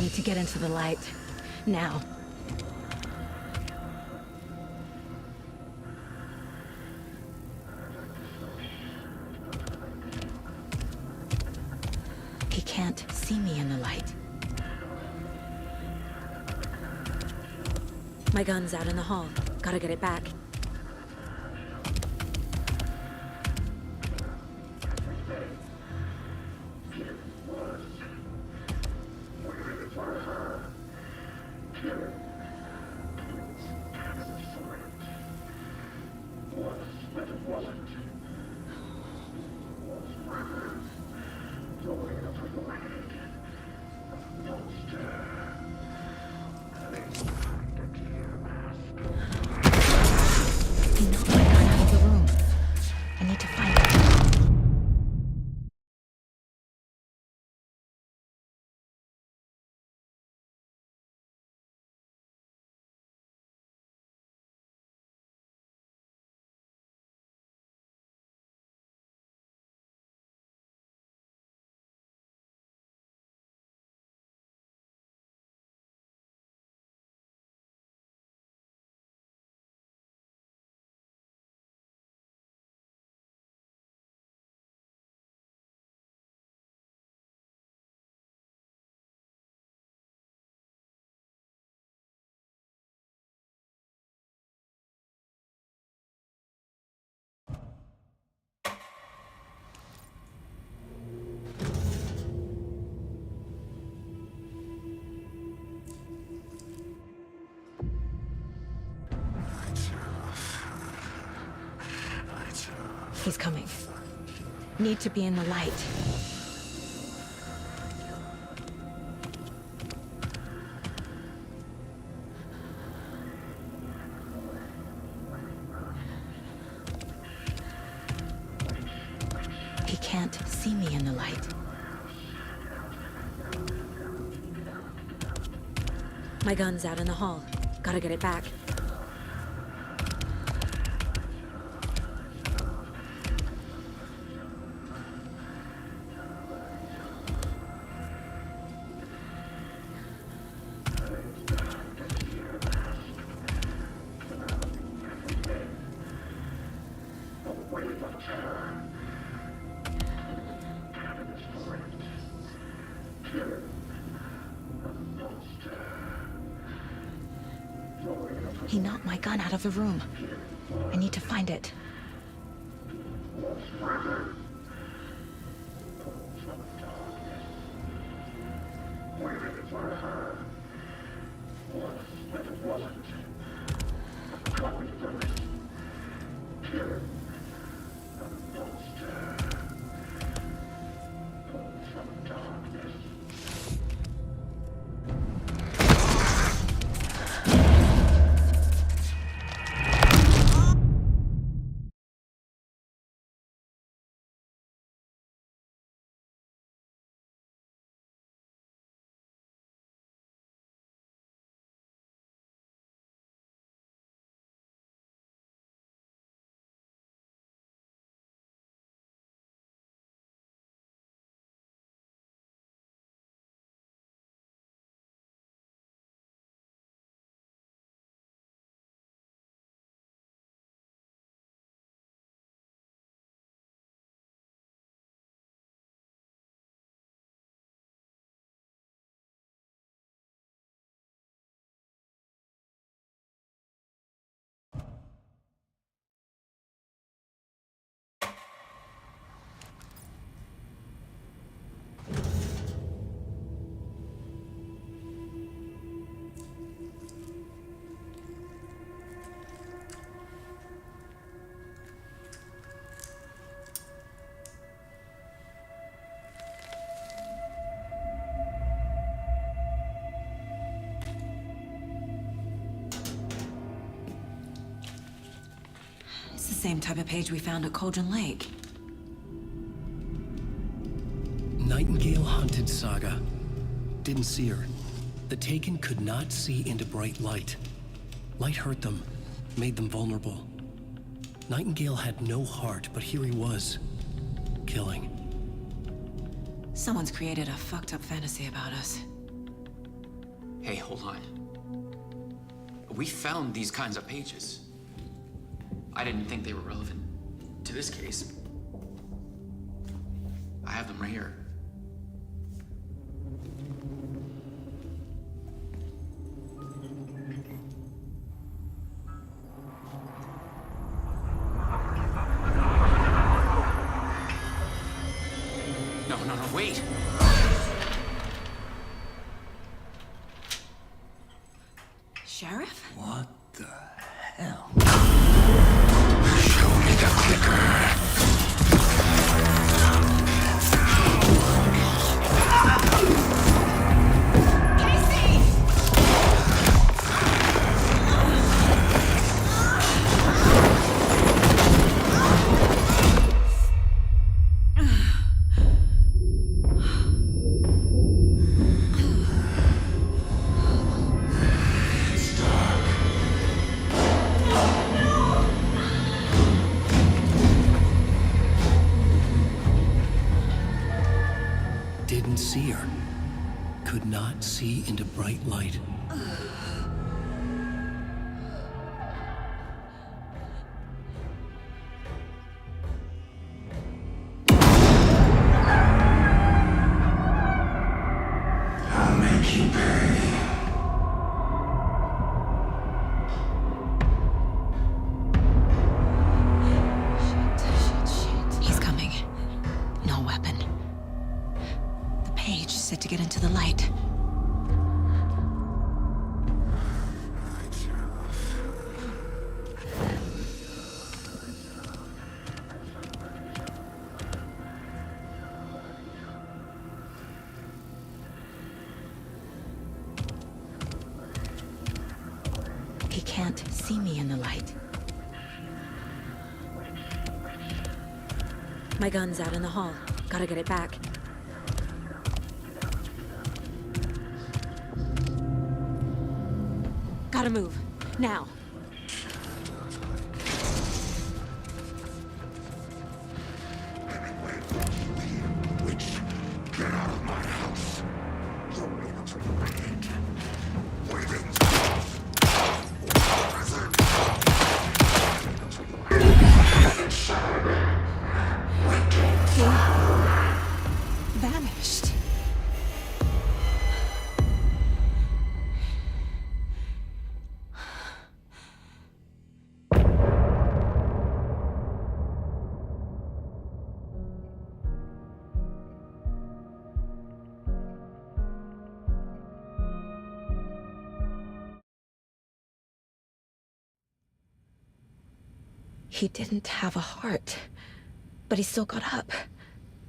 need to get into the light. Now. He can't see me in the light. My gun's out in the hall. Gotta get it back. He knocked my gun out of the room. I need to find it. He's coming. Need to be in the light. He can't see me in the light. My gun's out in the hall. Gotta get it back. He knocked my gun out of the room. I need to find it. It's the same type of page we found at Cauldron Lake. Nightingale hunted Saga. Didn't see her. The Taken could not see into bright light. Light hurt them, made them vulnerable. Nightingale had no heart, but here he was, killing. Someone's created a fucked up fantasy about us. Hey, hold on. We found these kinds of pages. I didn't think they were relevant to this case. I have them right here. No, wait! Sheriff? What the hell? Show me the clicker. Didn't see her. Could not see into bright light. I'll make you pay. He's coming. No weapon. The page set to get into the light. He can't see me in the light. My gun's out in the hall. Gotta get it back. Gotta move. Now. Witch, get out of my house. You're afraid. Waiting. He vanished. He didn't have a heart, but he still got up.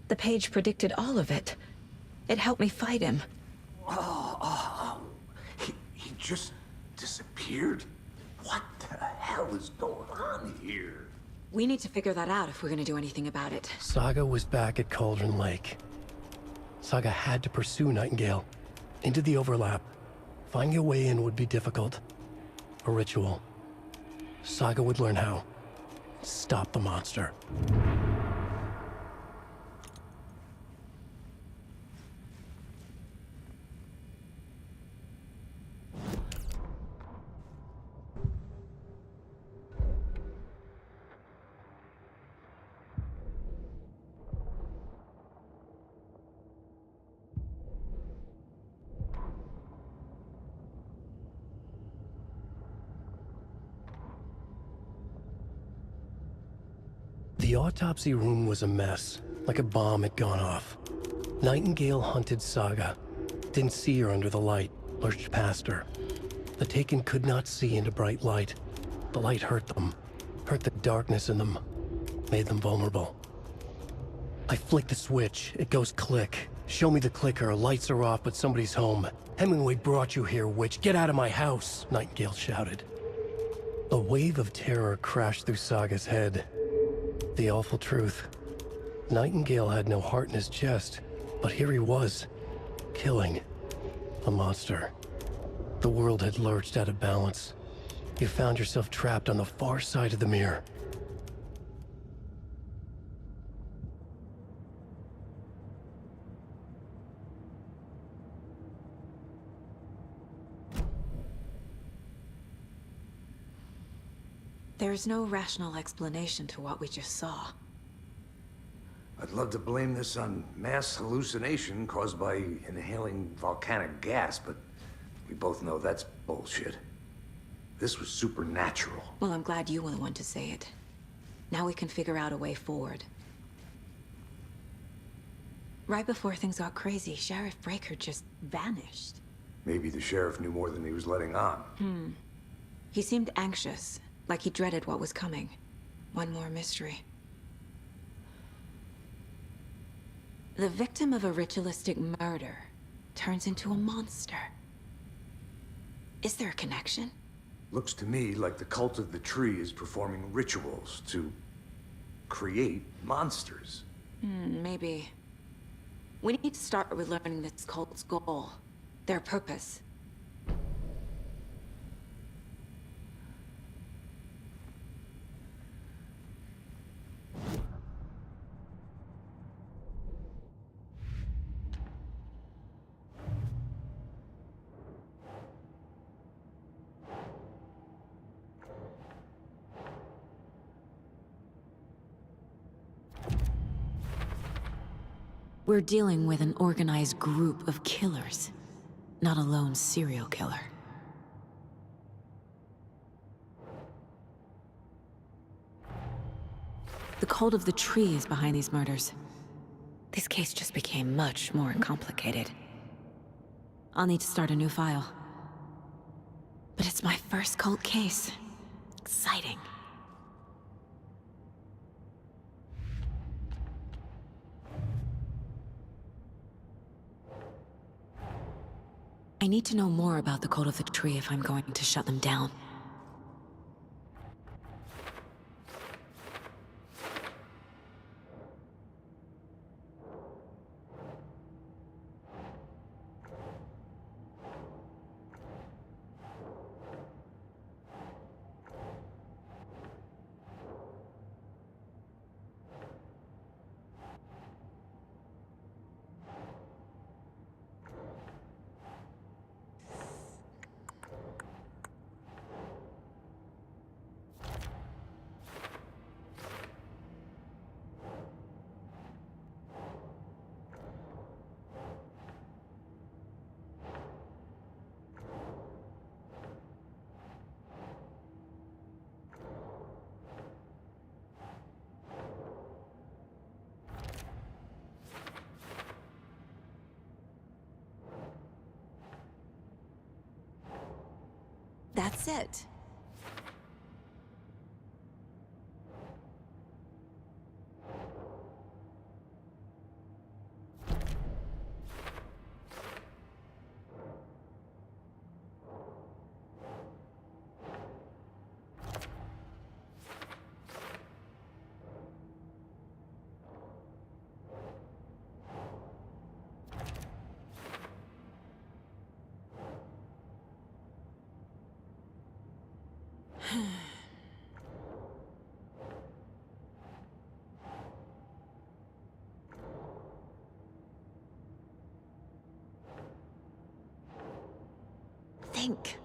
The page predicted all of it. It helped me fight him. He just disappeared? What the hell is going on here? We need to figure that out if we're gonna do anything about it. Saga was back at Cauldron Lake. Saga had to pursue Nightingale. Into the overlap. Finding a way in would be difficult. A ritual. Saga would learn how. Stop the monster. The autopsy room was a mess, like a bomb had gone off. Nightingale hunted Saga. Didn't see her under the light, lurched past her. The Taken could not see into bright light. The light hurt them, hurt the darkness in them, made them vulnerable. I flick the switch, it goes click. Show me the clicker, lights are off, but somebody's home. Hemingway brought you here, witch. Get out of my house, Nightingale shouted. A wave of terror crashed through Saga's head. The awful truth. Nightingale had no heart in his chest, but here he was, killing a monster. The world had lurched out of balance. You found yourself trapped on the far side of the mirror. There's no rational explanation to what we just saw. I'd love to blame this on mass hallucination caused by inhaling volcanic gas, but we both know that's bullshit. This was supernatural. Well, I'm glad you were the one to say it. Now we can figure out a way forward. Right before things got crazy, Sheriff Breaker just vanished. Maybe the sheriff knew more than he was letting on. He seemed anxious, like he dreaded what was coming. One more mystery. The victim of a ritualistic murder turns into a monster. Is there a connection? Looks to me like the cult of the tree is performing rituals to create monsters. Maybe. We need to start with learning this cult's goal, their purpose. We're dealing with an organized group of killers, not a lone serial killer. The cult of the tree is behind these murders. This case just became much more complicated. I'll need to start a new file. But it's my first cult case. Exciting. I need to know more about the cult of the tree if I'm going to shut them down. That's it. Think.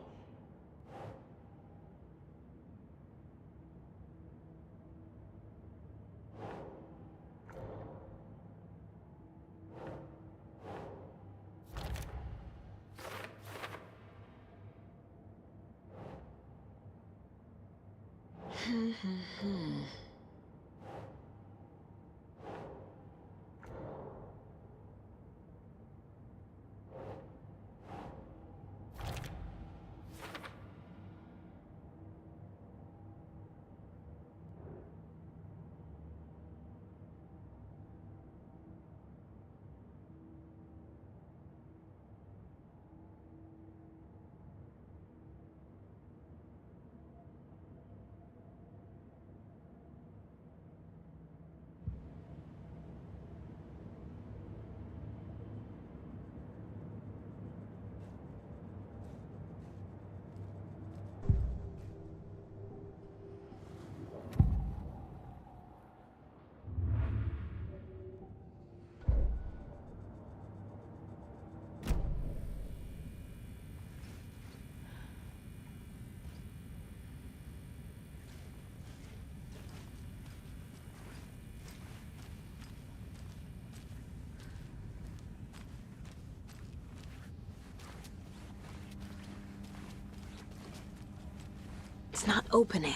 It's not opening.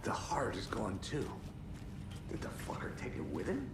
The heart is gone too. Did the fucker take it with him?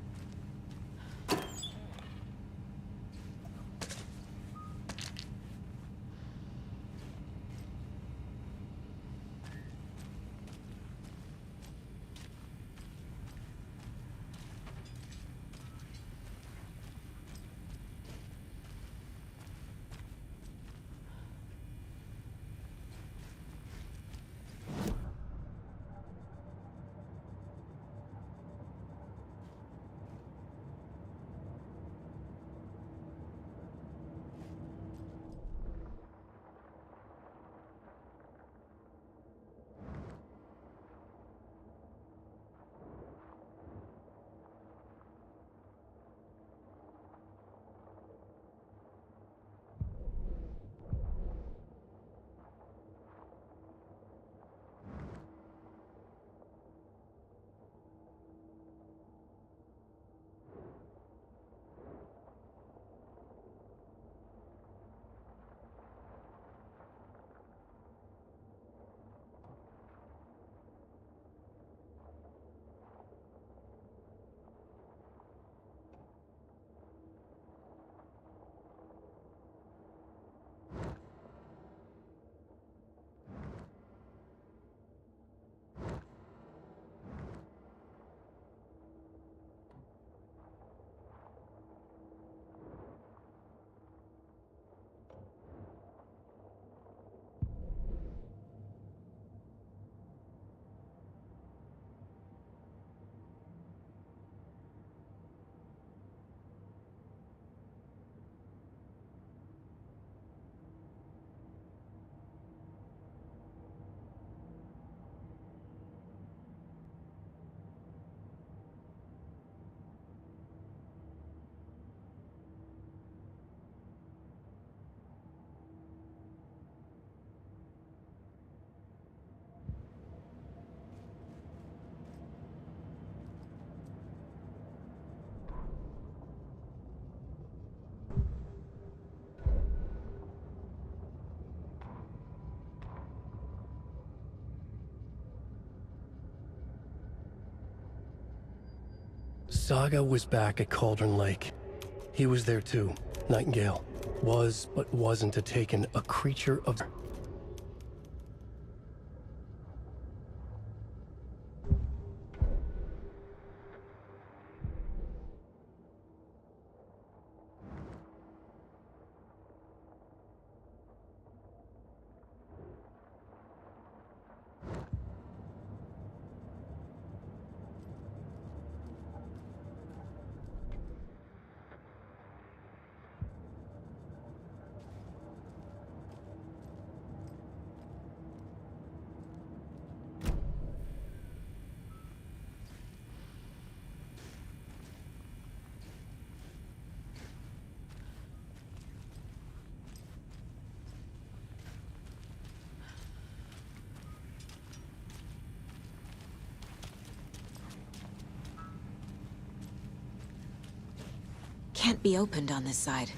Saga was back at Cauldron Lake. He was there too. Nightingale. Was, but wasn't a Taken, a creature of... Can't be opened on this side.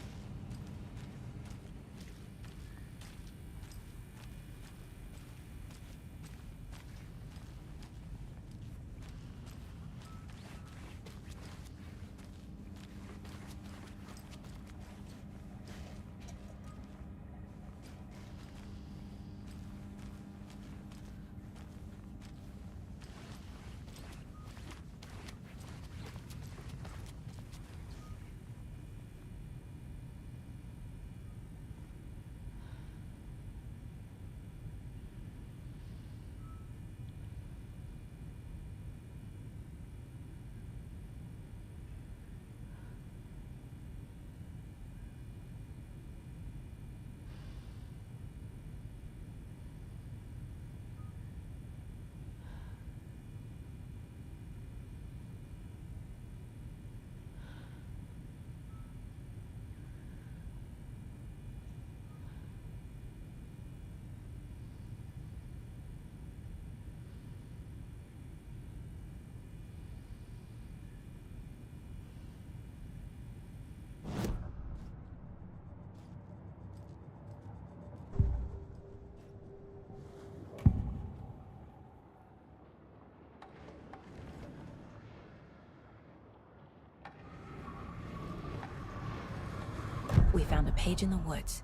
We found a page in the woods.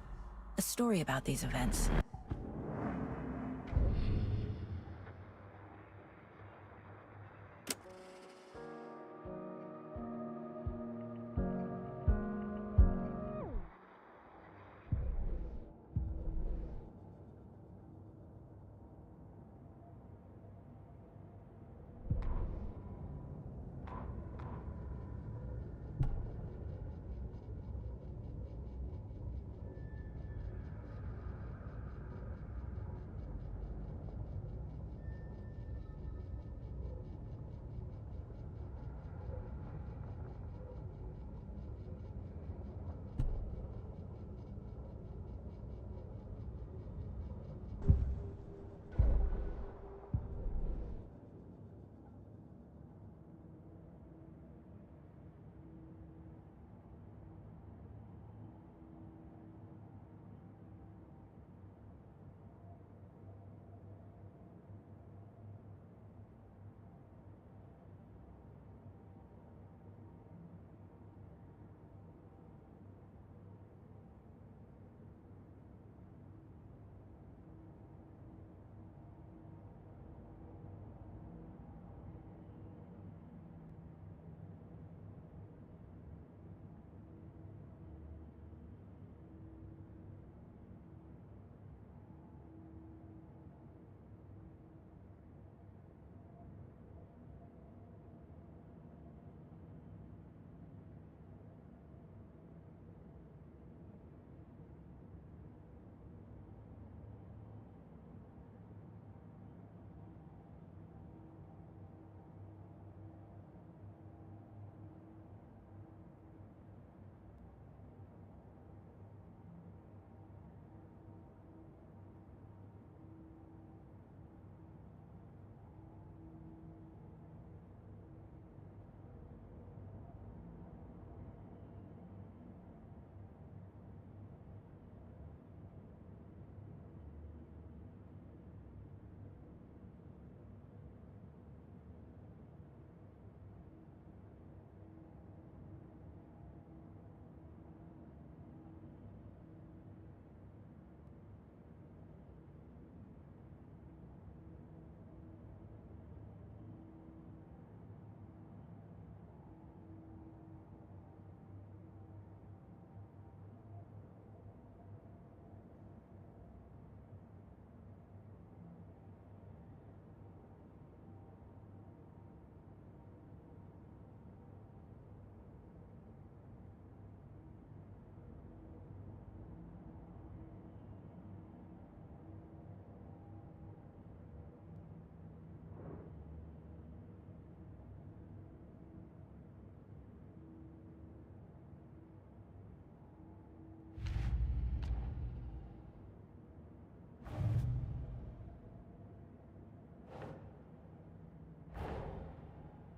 A story about these events.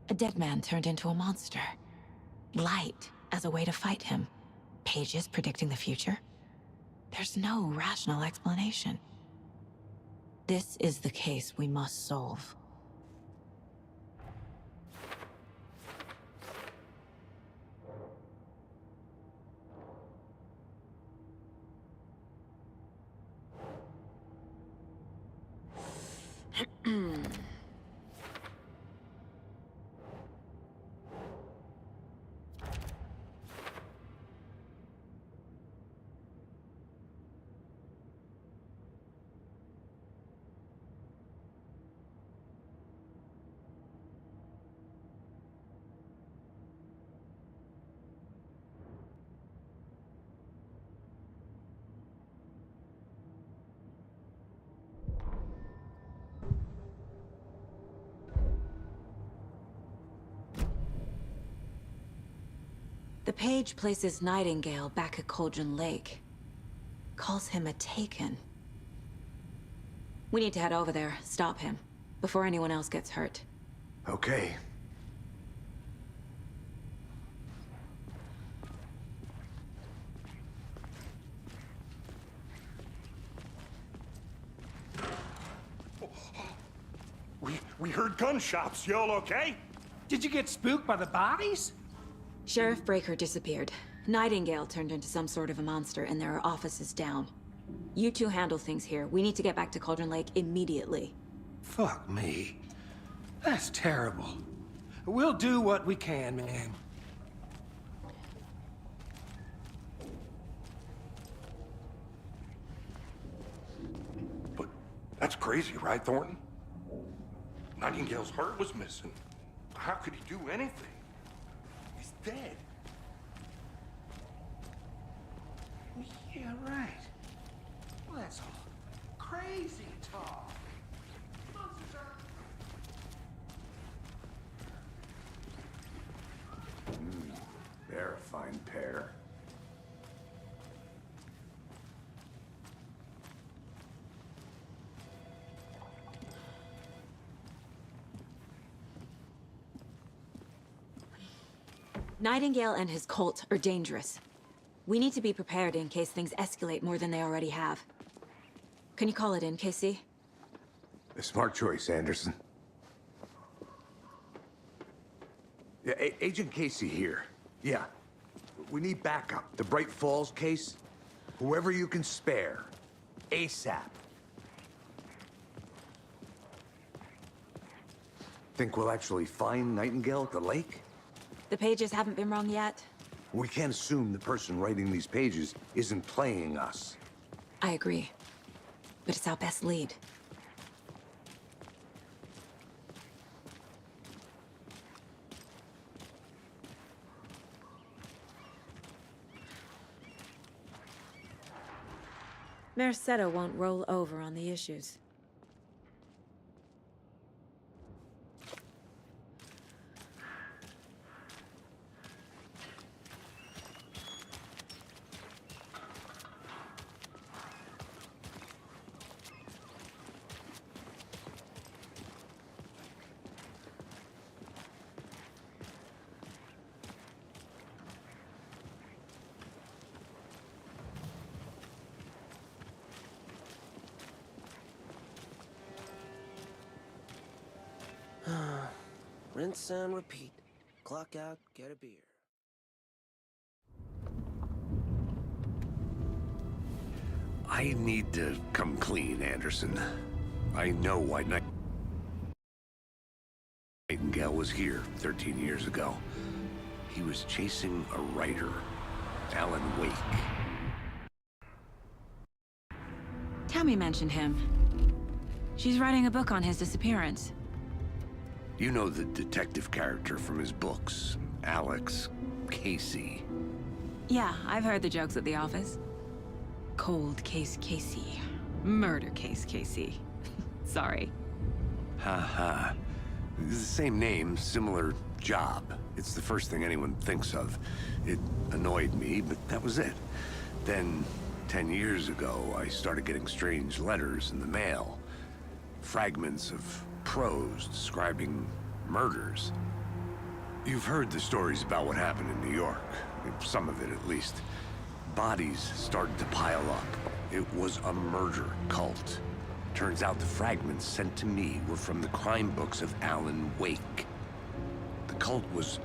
A dead man turned into a monster. Light as a way to fight him. Pages predicting the future. There's no rational explanation. This is the case we must solve. The page places Nightingale back at Cauldron Lake. Calls him a Taken. We need to head over there, stop him, before anyone else gets hurt. Okay. We heard gunshots. Y'all okay? Did you get spooked by the bodies? Sheriff Breaker disappeared. Nightingale turned into some sort of a monster and there are offices down. You two handle things here. We need to get back to Cauldron Lake immediately. Fuck me. That's terrible. We'll do what we can, ma'am. But that's crazy, right, Thornton? Nightingale's heart was missing. How could he do anything? He's dead. Yeah, right. Well, that's all crazy talk. They're a fine pair. Nightingale and his cult are dangerous. We need to be prepared in case things escalate more than they already have. Can you call it in, Casey? A smart choice, Anderson. Yeah, Agent Casey here. Yeah. We need backup. The Bright Falls case. Whoever you can spare. ASAP. Think we'll actually find Nightingale at the lake? The pages haven't been wrong yet. We can't assume the person writing these pages isn't playing us. I agree. But it's our best lead. Mercedo won't roll over on the issues. Rinse and repeat. Clock out, get a beer. I need to come clean, Anderson. I know why Nightingale was here 13 years ago. He was chasing a writer, Alan Wake. Tammy mentioned him. She's writing a book on his disappearance. You know the detective character from his books, Alex Casey. Yeah, I've heard the jokes at the office. Cold case Casey. Murder case Casey. Sorry. Ha. It's the same name, similar job. It's the first thing anyone thinks of. It annoyed me, but that was it. Then, 10 years ago, I started getting strange letters in the mail. Fragments of prose describing murders. You've heard the stories about what happened in New York. Some of it, at least. Bodies started to pile up. It was a murder cult. Turns out the fragments sent to me were from the crime books of Alan Wake. The cult was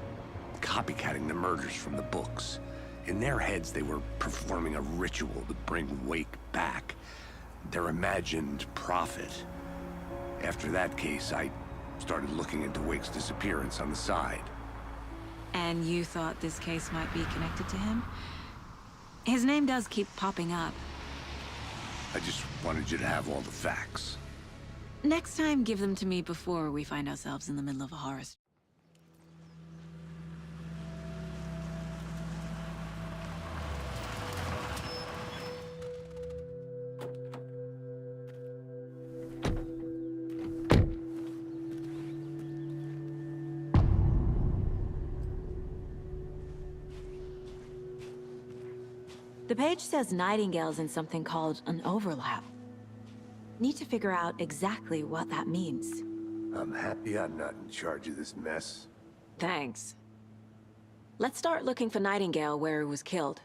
copycatting the murders from the books. In their heads, they were performing a ritual to bring Wake back. Their imagined prophet. After that case, I started looking into Wake's disappearance on the side. And you thought this case might be connected to him? His name does keep popping up. I just wanted you to have all the facts. Next time, give them to me before we find ourselves in the middle of a horror story. The page says Nightingale's in something called an overlap. Need to figure out exactly what that means. I'm happy I'm not in charge of this mess. Thanks. Let's start looking for Nightingale where he was killed.